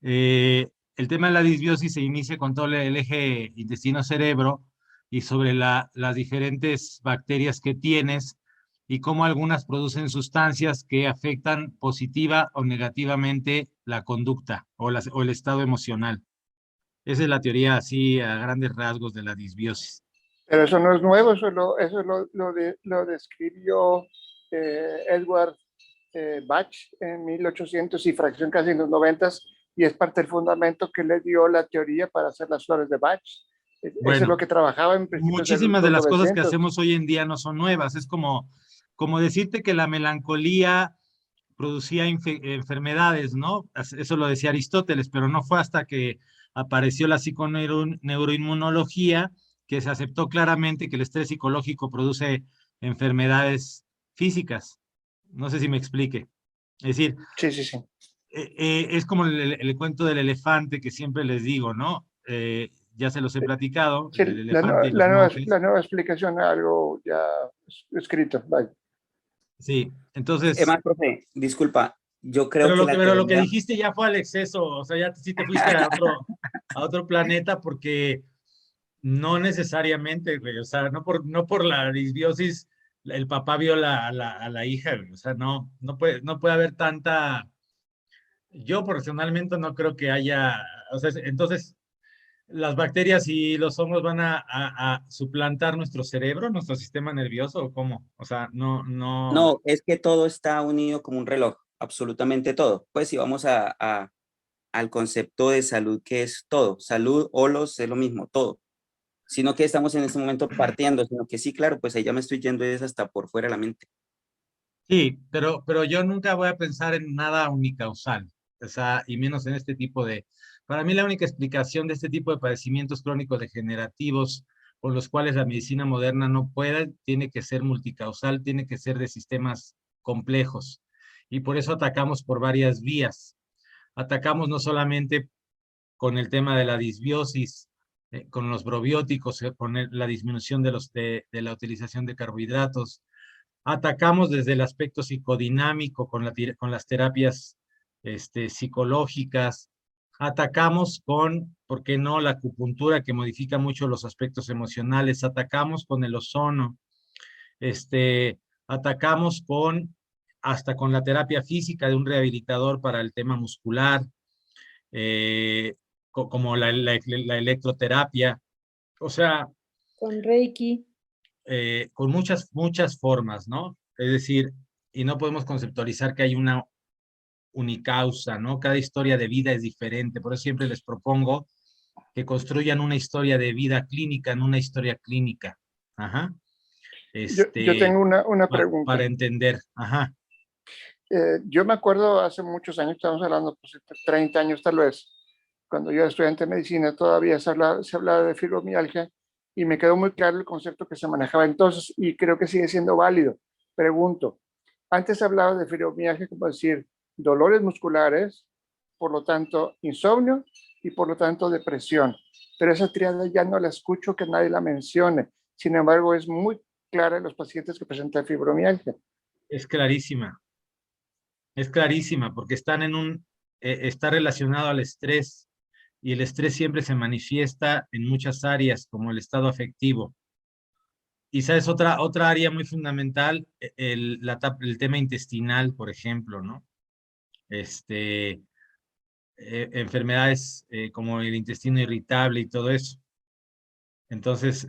El tema de la disbiosis se inicia con todo el eje intestino-cerebro y sobre las diferentes bacterias que tienes y cómo algunas producen sustancias que afectan positiva o negativamente la conducta o el estado emocional. Esa es la teoría así a grandes rasgos de la disbiosis. Pero eso no es nuevo, lo describió Edward Bach en 1800 y fracción casi en los 90, y es parte del fundamento que le dio la teoría para hacer las flores de Bach. Bueno, eso es lo que trabajaba en principio. Muchísimas de las cosas que hacemos hoy en día no son nuevas. Es como decirte que la melancolía producía enfermedades, ¿no? Eso lo decía Aristóteles, pero no fue hasta que apareció la psiconeuroinmunología que se aceptó claramente que el estrés psicológico produce enfermedades físicas. No sé si me explique. Es decir, sí. Es como el cuento del elefante que siempre les digo, ¿no? Ya se los he platicado. Sí, la nueva explicación a algo ya escrito. Bye. Sí, entonces... Además, profe, disculpa, yo creo pero lo que dijiste ya fue al exceso, o sea, ya sí te fuiste a otro planeta, porque no necesariamente, güey, o sea, no por la disbiosis el papá vio a la hija, güey, o sea, no puede haber tanta... Yo personalmente no creo que haya, o sea, entonces las bacterias y los hongos van a suplantar nuestro cerebro, nuestro sistema nervioso, ¿o cómo? O sea, no. No, es que todo está unido como un reloj, absolutamente todo. Pues si vamos al concepto de salud, que es todo, salud, holos, es lo mismo, todo. Sino que estamos en este momento partiendo, sino que sí, claro, pues ahí ya me estoy yendo es hasta por fuera de la mente. Sí, pero yo nunca voy a pensar en nada unicausal, o sea, y menos en este tipo de... Para mí la única explicación de este tipo de padecimientos crónicos degenerativos con los cuales la medicina moderna no puede, tiene que ser multicausal, tiene que ser de sistemas complejos. Y por eso atacamos por varias vías. Atacamos no solamente con el tema de la disbiosis, con los probióticos, con la disminución de la utilización de carbohidratos. Atacamos desde el aspecto psicodinámico con las terapias psicológicas. Atacamos con, ¿por qué no?, la acupuntura, que modifica mucho los aspectos emocionales. Atacamos con el ozono. Atacamos hasta con la terapia física de un rehabilitador para el tema muscular, como la electroterapia. O sea... Con Reiki. Con muchas formas, ¿no? Es decir, y no podemos conceptualizar que hay una unicausa, ¿no? Cada historia de vida es diferente, por eso siempre les propongo que construyan una historia de vida clínica en una historia clínica. Ajá. Yo tengo una pregunta. Para entender, ajá. Yo me acuerdo hace muchos años, estamos hablando, pues, 30 años tal vez, cuando yo era estudiante de medicina, todavía se hablaba de fibromialgia, y me quedó muy claro el concepto que se manejaba entonces, y creo que sigue siendo válido. Pregunto, antes se hablaba de fibromialgia como decir dolores musculares, por lo tanto insomnio y por lo tanto depresión, pero esa triada ya no la escucho que nadie la mencione. Sin embargo, es muy clara en los pacientes que presentan fibromialgia. Es clarísima, porque están está relacionado al estrés, y el estrés siempre se manifiesta en muchas áreas, como el estado afectivo. Y sabes, otra área muy fundamental, el tema intestinal, por ejemplo, ¿no? Enfermedades como el intestino irritable y todo eso. Entonces,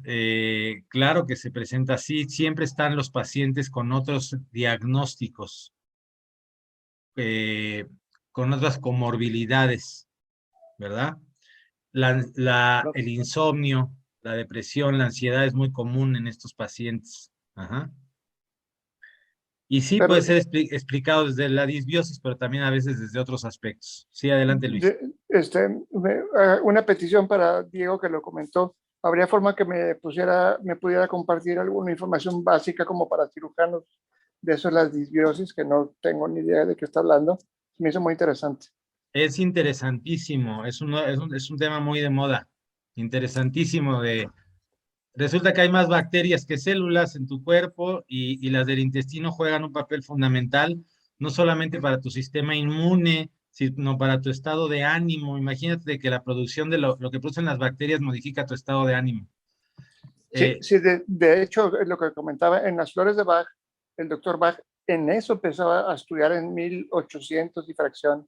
claro que se presenta así. Siempre están los pacientes con otros diagnósticos, con otras comorbilidades, ¿verdad? El insomnio, la depresión, la ansiedad es muy común en estos pacientes. Ajá. Y sí, puede ser explicado desde la disbiosis, pero también a veces desde otros aspectos. Sí, adelante, Luis. Una petición para Diego, que lo comentó. ¿Habría forma que me pudiera compartir alguna información básica como para cirujanos de eso, las disbiosis, que no tengo ni idea de qué está hablando? Me hizo muy interesante. Es interesantísimo, es un tema muy de moda, interesantísimo. Resulta que hay más bacterias que células en tu cuerpo, y las del intestino juegan un papel fundamental, no solamente para tu sistema inmune, sino para tu estado de ánimo. Imagínate que la producción de lo que producen las bacterias modifica tu estado de ánimo. Sí, de hecho, lo que comentaba, en las flores de Bach, el doctor Bach en eso empezó a estudiar en 1800 y fracción.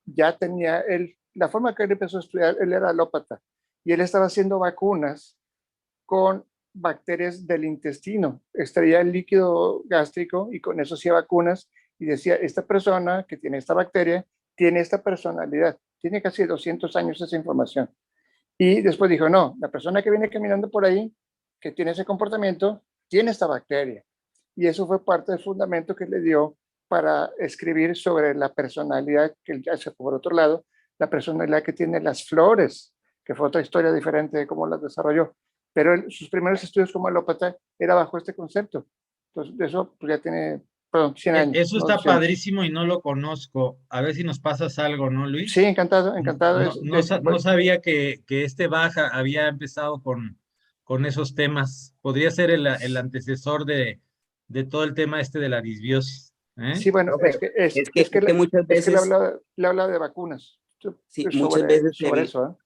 Ya tenía él, la forma que él empezó a estudiar, él era alópata y él estaba haciendo vacunas con bacterias del intestino. Extraía el líquido gástrico y con eso hacía vacunas y decía, esta persona que tiene esta bacteria tiene esta personalidad. Tiene casi 200 años esa información. Y después dijo, no, la persona que viene caminando por ahí, que tiene ese comportamiento, tiene esta bacteria. Y eso fue parte del fundamento que le dio para escribir sobre la personalidad, que ya se fue por otro lado, la personalidad que tiene las flores, que fue otra historia diferente de cómo las desarrolló. Pero sus primeros estudios como alópata era bajo este concepto. Entonces, eso pues, ya tiene, perdón, 100 años. Eso está 200. padrísimo y no lo conozco. A ver si nos pasas algo, ¿no, Luis? Sí, encantado, encantado. No sabía que este Baja había empezado con esos temas. Podría ser el antecesor de todo el tema este de la disbiosis. Sí, bueno, es que muchas veces, le habla de vacunas. Sí, muchas veces sobre eso,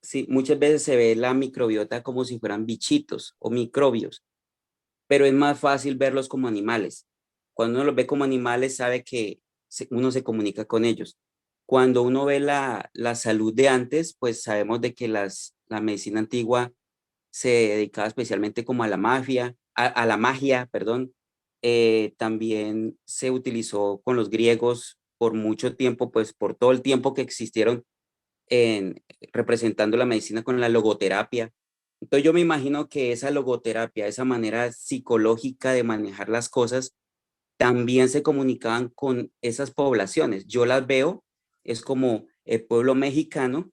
sí, muchas veces se ve la microbiota como si fueran bichitos o microbios, pero es más fácil verlos como animales. Cuando uno los ve como animales, sabe que uno se comunica con ellos. Cuando uno ve la salud de antes, pues sabemos de que la medicina antigua se dedicaba especialmente como a la magia, perdón. También se utilizó con los griegos por mucho tiempo, pues por todo el tiempo que existieron representando la medicina con la logoterapia. Entonces yo me imagino que esa logoterapia, esa manera psicológica de manejar las cosas, también se comunicaban con esas poblaciones. Yo las veo, es como el pueblo mexicano,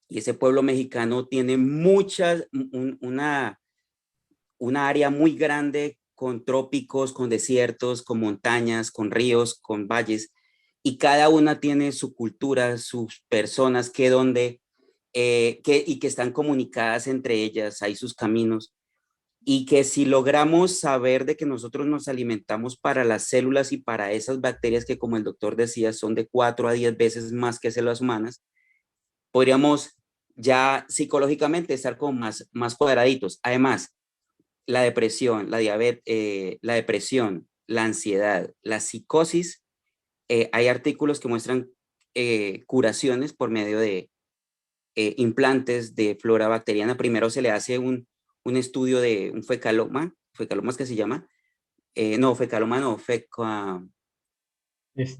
y ese pueblo mexicano tiene una área muy grande con trópicos, con desiertos, con montañas, con ríos, con valles, y cada una tiene su cultura, sus personas y que están comunicadas entre ellas, hay sus caminos, y que si logramos saber de que nosotros nos alimentamos para las células y para esas bacterias que, como el doctor decía, son de 4 a 10 veces más que células humanas, podríamos ya psicológicamente estar como más cuadraditos. Además, la depresión, la diabetes, la depresión, la ansiedad, la psicosis, hay artículos que muestran curaciones por medio de implantes de flora bacteriana. Primero se le hace un estudio de un fecaloma es que se llama, fecaloma no,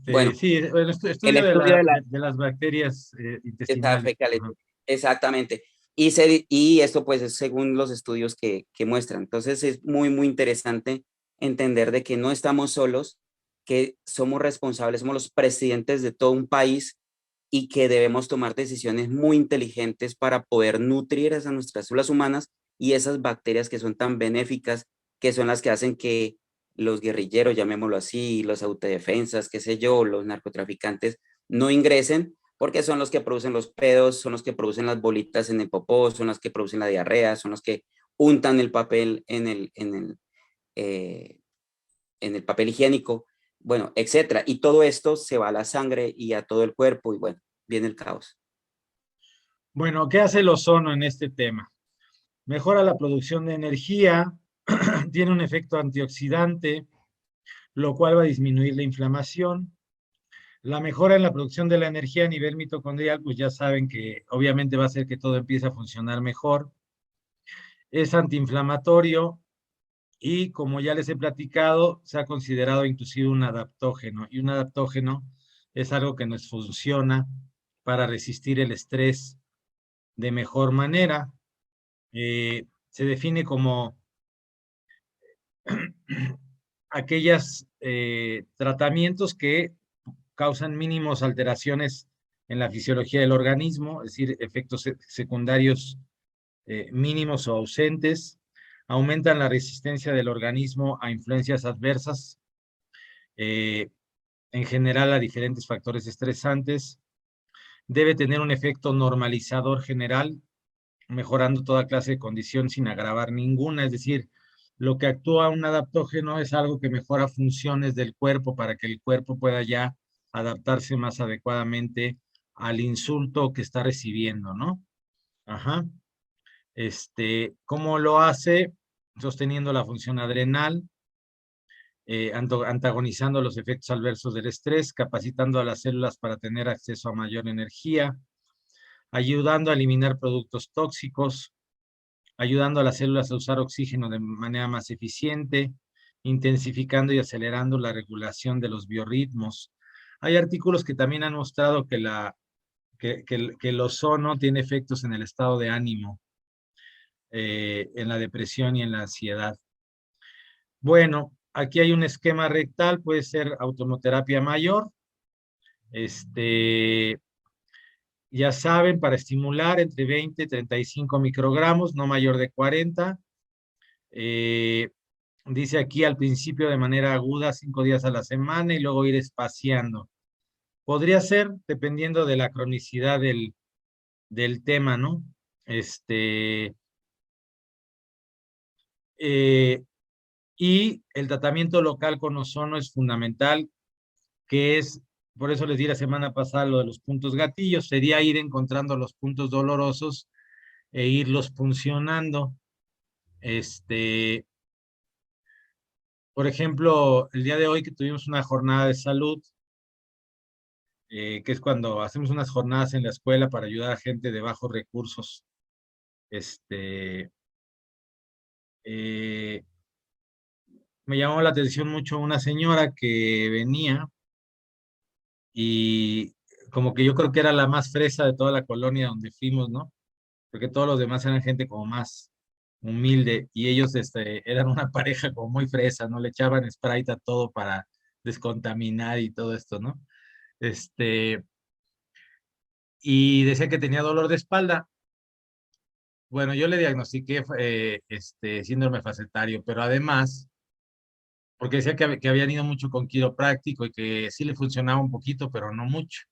bueno, sí, el estudio de las bacterias intestinales. Fecales, exactamente. Y esto pues es según los estudios que muestran. Entonces es muy, muy interesante entender de que no estamos solos, que somos responsables, somos los presidentes de todo un país y que debemos tomar decisiones muy inteligentes para poder nutrir a nuestras células humanas y esas bacterias que son tan benéficas, que son las que hacen que los guerrilleros, llamémoslo así, los autodefensas, qué sé yo, los narcotraficantes, no ingresen, porque son los que producen los pedos, son los que producen las bolitas en el popó, son los que producen la diarrea, son los que untan el papel en el papel higiénico, bueno, etcétera. Y todo esto se va a la sangre y a todo el cuerpo y bueno, viene el caos. Bueno, ¿qué hace el ozono en este tema? Mejora la producción de energía, tiene un efecto antioxidante, lo cual va a disminuir la inflamación. La mejora en la producción de la energía a nivel mitocondrial, pues ya saben que obviamente va a hacer que todo empiece a funcionar mejor. Es antiinflamatorio y, como ya les he platicado, se ha considerado inclusive un adaptógeno. Y un adaptógeno es algo que nos funciona para resistir el estrés de mejor manera. Se define como aquellos tratamientos que causan mínimos alteraciones en la fisiología del organismo, es decir, efectos secundarios mínimos o ausentes, aumentan la resistencia del organismo a influencias adversas, en general a diferentes factores estresantes, debe tener un efecto normalizador general, mejorando toda clase de condición sin agravar ninguna, es decir, lo que actúa un adaptógeno es algo que mejora funciones del cuerpo para que el cuerpo pueda ya adaptarse más adecuadamente al insulto que está recibiendo, ¿no? Ajá. ¿Cómo lo hace? Sosteniendo la función adrenal, antagonizando los efectos adversos del estrés, capacitando a las células para tener acceso a mayor energía, ayudando a eliminar productos tóxicos, ayudando a las células a usar oxígeno de manera más eficiente, intensificando y acelerando la regulación de los biorritmos. Hay artículos que también han mostrado que el ozono tiene efectos en el estado de ánimo, en la depresión y en la ansiedad. Bueno, aquí hay un esquema rectal, puede ser automoterapia mayor. Ya saben, para estimular entre 20 y 35 microgramos, no mayor de 40. Dice aquí al principio de manera aguda, 5 días a la semana y luego ir espaciando. Podría ser, dependiendo de la cronicidad del tema, ¿no? Y el tratamiento local con ozono es fundamental, que es, por eso les di la semana pasada lo de los puntos gatillos, sería ir encontrando los puntos dolorosos e irlos puncionando. Por ejemplo, el día de hoy que tuvimos una jornada de salud, que es cuando hacemos unas jornadas en la escuela para ayudar a gente de bajos recursos. Me llamó la atención mucho una señora que venía y como que yo creo que era la más fresa de toda la colonia donde fuimos, ¿no? Porque todos los demás eran gente como más humilde y ellos eran una pareja como muy fresa, ¿no? Le echaban Sprite a todo para descontaminar y todo esto, ¿no? Y decía que tenía dolor de espalda. Bueno, yo le diagnostiqué síndrome facetario, pero además, porque decía que habían ido mucho con quiropráctico y que sí le funcionaba un poquito, pero no mucho.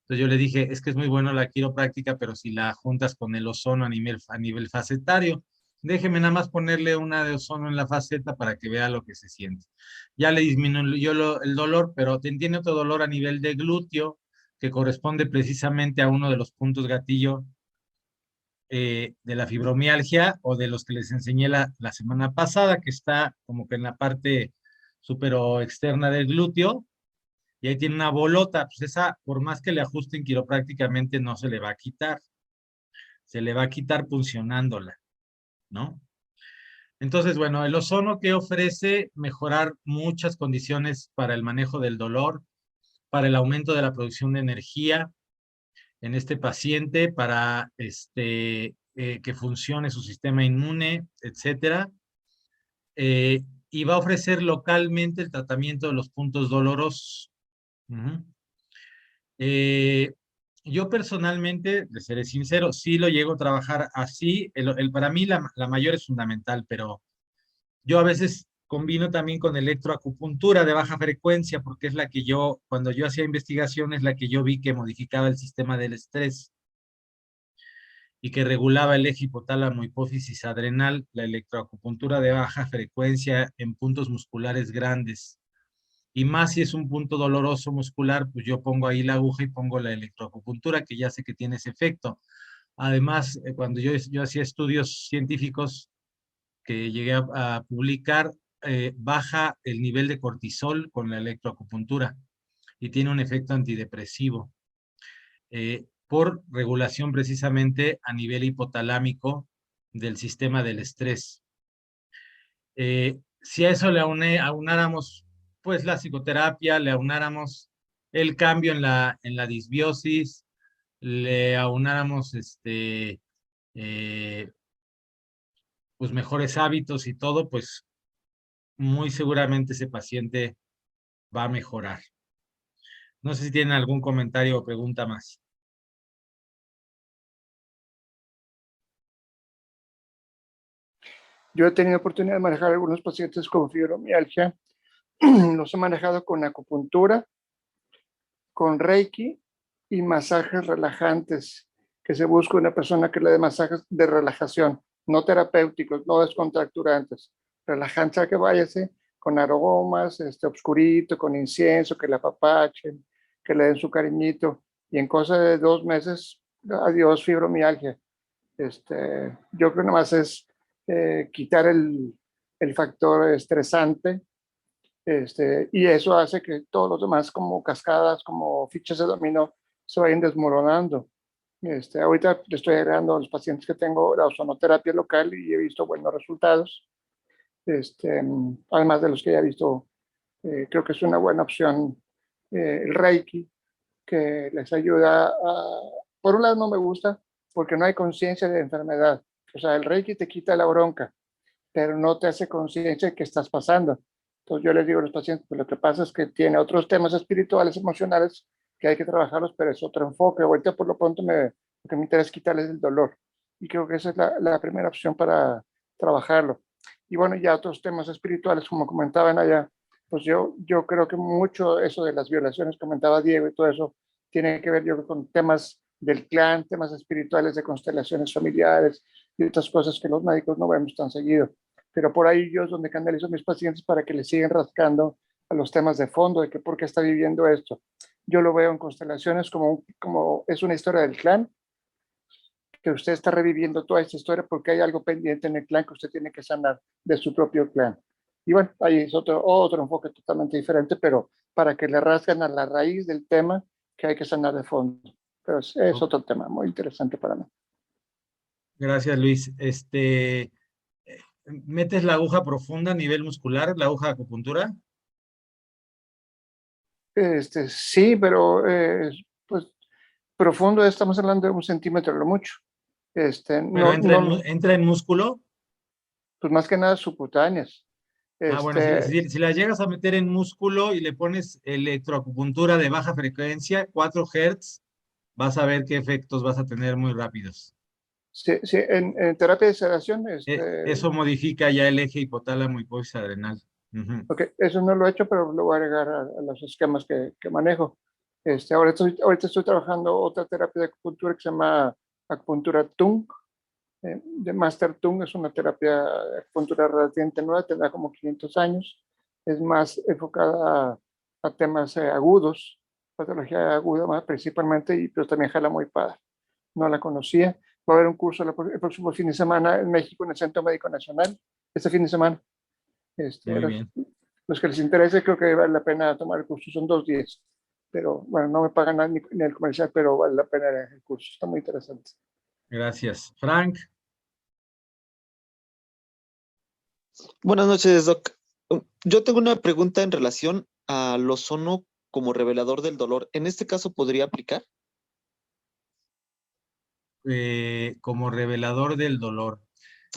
Entonces yo le dije, es que es muy bueno la quiropráctica, pero si la juntas con el ozono a nivel facetario, déjeme nada más ponerle una de ozono en la faceta para que vea lo que se siente. Ya le disminuyó el dolor, pero tiene otro dolor a nivel de glúteo, que corresponde precisamente a uno de los puntos gatillo de la fibromialgia o de los que les enseñé la semana pasada, que está como que en la parte supero externa del glúteo, y ahí tiene una bolota, pues esa, por más que le ajusten quiroprácticamente, no se le va a quitar. Se le va a quitar puncionándola, ¿no? Entonces, bueno, el ozono que ofrece mejorar muchas condiciones para el manejo del dolor, para el aumento de la producción de energía en este paciente, para que funcione su sistema inmune, etcétera. Y va a ofrecer localmente el tratamiento de los puntos dolorosos. Yo personalmente, de seré sincero, sí lo llego a trabajar así. Para mí la mayor es fundamental, pero yo a veces combino también con electroacupuntura de baja frecuencia, porque es la que cuando yo hacía investigación, es la que yo vi que modificaba el sistema del estrés y que regulaba el eje hipotálamo hipófisis adrenal, la electroacupuntura de baja frecuencia en puntos musculares grandes. Y más si es un punto doloroso muscular, pues yo pongo ahí la aguja y pongo la electroacupuntura, que ya sé que tiene ese efecto. Además, cuando yo hacía estudios científicos que llegué a publicar, baja el nivel de cortisol con la electroacupuntura y tiene un efecto antidepresivo por regulación precisamente a nivel hipotalámico del sistema del estrés. Si a eso le aunáramos pues la psicoterapia, le aunáramos el cambio en la disbiosis, le aunáramos pues mejores hábitos y todo, pues muy seguramente ese paciente va a mejorar. No sé si tienen algún comentario o pregunta más. Yo he tenido oportunidad de manejar algunos pacientes con fibromialgia. Los he manejado con acupuntura, con Reiki y masajes relajantes, que se busca una persona que le dé masajes de relajación, no terapéuticos, no descontracturantes, relajantes, a que váyase con aromas, obscurito, con incienso, que le apapachen, que le den su cariñito, y en cosa de 2 meses, adiós fibromialgia. Yo creo que nomás es quitar el factor estresante, Y eso hace que todos los demás, como cascadas, como fichas de dominó, se vayan desmoronando. Ahorita le estoy agregando a los pacientes que tengo la ozonoterapia local y he visto buenos resultados. Además de los que ya he visto, creo que es una buena opción el Reiki, que les ayuda a... Por un lado no me gusta porque no hay conciencia de enfermedad. O sea, el Reiki te quita la bronca, pero no te hace conciencia de que estás pasando. Entonces yo les digo a los pacientes, pues lo que pasa es que tiene otros temas espirituales, emocionales, que hay que trabajarlos, pero es otro enfoque. Ahorita por lo pronto lo que me interesa es quitarles el dolor. Y creo que esa es la primera opción para trabajarlo. Y bueno, ya otros temas espirituales, como comentaban allá, pues yo creo que mucho eso de las violaciones, comentaba Diego y todo eso, tiene que ver yo con temas del clan, temas espirituales de constelaciones familiares y otras cosas que los médicos no vemos tan seguido. Pero por ahí yo es donde canalizo a mis pacientes para que les sigan rascando a los temas de fondo, de que por qué está viviendo esto. Yo lo veo en constelaciones como es una historia del clan, que usted está reviviendo toda esta historia porque hay algo pendiente en el clan que usted tiene que sanar de su propio clan. Y bueno, ahí es otro enfoque totalmente diferente, pero para que le rasguen a la raíz del tema que hay que sanar de fondo. Pero es otro tema muy interesante para mí. Gracias, Luis. ¿Metes la aguja profunda a nivel muscular, la aguja de acupuntura? Sí, pero pues profundo estamos hablando de 1 centímetro lo mucho. ¿Pero entra en músculo? Pues más que nada subcutáneas. Bueno, si la llegas a meter en músculo y le pones electroacupuntura de baja frecuencia, 4 Hz, vas a ver qué efectos vas a tener muy rápidos. Sí, en terapia de sedación. Eso modifica ya el eje hipotálamo hipófisis adrenal. Ok, eso no lo he hecho, pero lo voy a agregar a los esquemas que manejo. Ahorita estoy trabajando otra terapia de acupuntura que se llama acupuntura Tung, de Master Tung. Es una terapia de acupuntura relativamente nueva, tendrá como 500 años. Es más enfocada a temas agudos, patología aguda principalmente, pero también jala muy padre. No la conocía. Va a haber un curso el próximo fin de semana en México, en el Centro Médico Nacional, este fin de semana. Muy bien. Los que les interese, creo que vale la pena tomar el curso, son 2 días. Pero bueno, no me pagan nada ni el comercial, pero vale la pena el curso, está muy interesante. Gracias. Frank. Buenas noches, Doc. Yo tengo una pregunta en relación al ozono como revelador del dolor. ¿En este caso podría aplicar? Como revelador del dolor.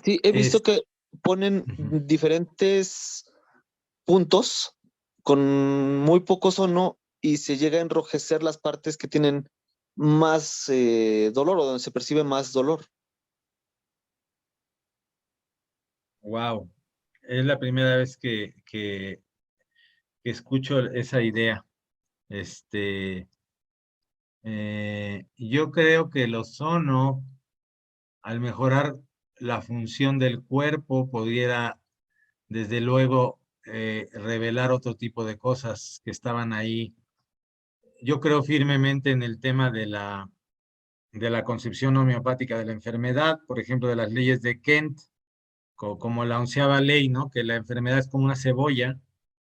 Sí, he visto que ponen diferentes puntos con muy poco ozono y se llega a enrojecer las partes que tienen más dolor o donde se percibe más dolor. Wow. Es la primera vez que escucho esa idea. Yo creo que el ozono, al mejorar la función del cuerpo, pudiera, desde luego, revelar otro tipo de cosas que estaban ahí. Yo creo firmemente en el tema de la concepción homeopática de la enfermedad, por ejemplo, de las leyes de Kent, como la 11ª ley, ¿no? Que la enfermedad es como una cebolla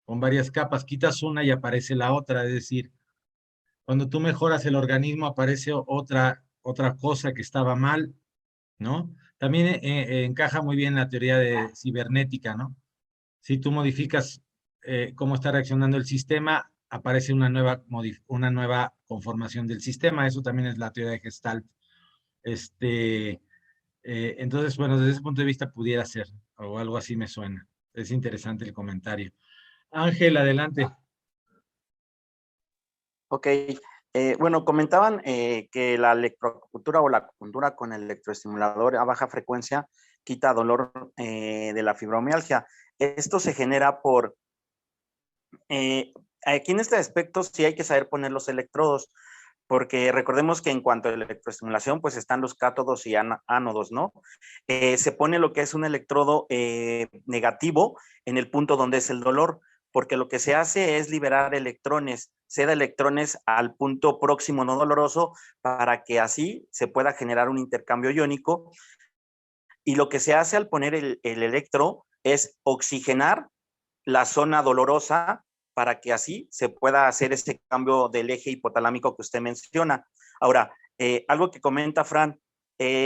con varias capas, quitas una y aparece la otra, es decir, cuando tú mejoras el organismo aparece otra cosa que estaba mal, ¿no? También encaja muy bien la teoría de cibernética, ¿no? Si tú modificas cómo está reaccionando el sistema, aparece una nueva conformación del sistema. Eso también es la teoría de Gestalt. Entonces, bueno, desde ese punto de vista pudiera ser, o algo así me suena. Es interesante el comentario. Ángel, adelante. Ok, bueno, comentaban que la electroacupuntura o la acupuntura con el electroestimulador a baja frecuencia quita dolor de la fibromialgia. Esto se genera por... aquí en este aspecto sí hay que saber poner los electrodos, porque recordemos que en cuanto a la electroestimulación, pues están los cátodos y ánodos, ¿no? Se pone lo que es un electrodo negativo en el punto donde es el dolor, porque lo que se hace es liberar electrones, se da electrones al punto próximo no doloroso para que así se pueda generar un intercambio iónico. Y lo que se hace al poner el electro es oxigenar la zona dolorosa para que así se pueda hacer ese cambio del eje hipotalámico que usted menciona. Ahora, algo que comenta Fran,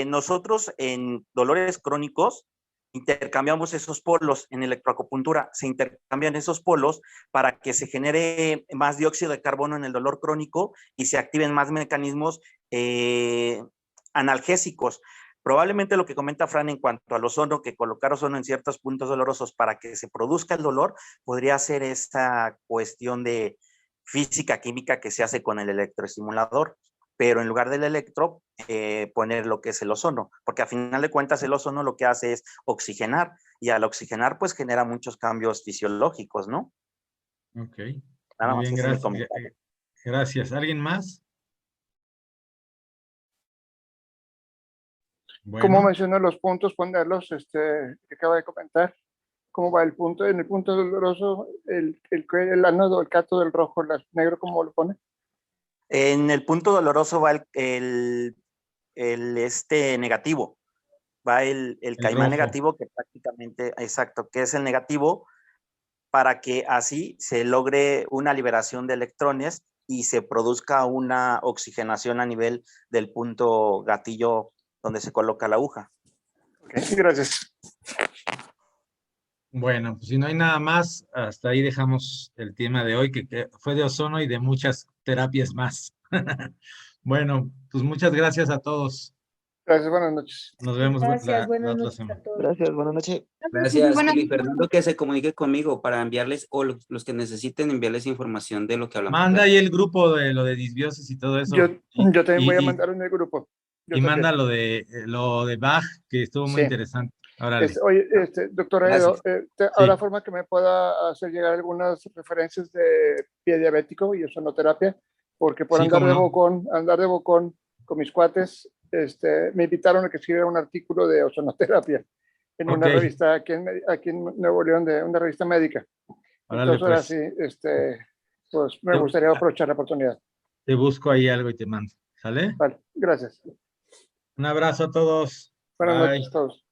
nosotros en dolores crónicos intercambiamos esos polos en electroacupuntura, se intercambian esos polos para que se genere más dióxido de carbono en el dolor crónico y se activen más mecanismos analgésicos. Probablemente lo que comenta Fran en cuanto al ozono, que colocar ozono en ciertos puntos dolorosos para que se produzca el dolor, podría ser esta cuestión de física química que se hace con el electroestimulador, pero en lugar del electro, poner lo que es el ozono, porque a final de cuentas el ozono lo que hace es oxigenar, y al oxigenar pues genera muchos cambios fisiológicos, ¿no? Ok. Nada Muy más bien, ese es mi gracias. comentario. Gracias. ¿Alguien más? ¿Cómo Bueno, mencionó los puntos, ponerlos, que acaba de comentar? ¿Cómo va el punto? En el punto doloroso, el ánodo, el cátodo, el rojo, el negro, ¿cómo lo pone? En el punto doloroso va el negativo, va el caimán rojo. negativo, que prácticamente, exacto, que es el negativo, para que así se logre una liberación de electrones y se produzca una oxigenación a nivel del punto gatillo donde se coloca la aguja. Okay, gracias. Bueno, pues si no hay nada más, hasta ahí dejamos el tema de hoy, que fue de ozono y de muchas terapias más. Bueno, pues muchas gracias a todos. Gracias, buenas noches. Nos vemos Gracias, la buenas otra noches semana. a todos. Gracias, buenas noches. Gracias, Felipe Fernando, que se comunique conmigo para enviarles, o los que necesiten enviarles información de lo que hablamos. Manda ahí el grupo de lo de disbiosis y todo eso. Yo Y también voy a mandar en el grupo. Yo también. manda lo de Bach, que estuvo muy Sí. interesante. Órale. Oye, doctora Gracias. Edo, ¿habrá forma que me pueda hacer llegar algunas referencias de pie diabético y ozonoterapia? Porque por Sí, andar cómo no. andar de bocón con mis cuates, me invitaron a que escribiera un artículo de ozonoterapia en una Ok. revista aquí en Nuevo León, de una revista médica. Órale, Entonces, ahora pues. sí, pues me gustaría aprovechar la oportunidad. Te busco ahí algo y te mando. ¿Sale? Vale, gracias. Un abrazo a todos. Buenas Bye. noches a todos.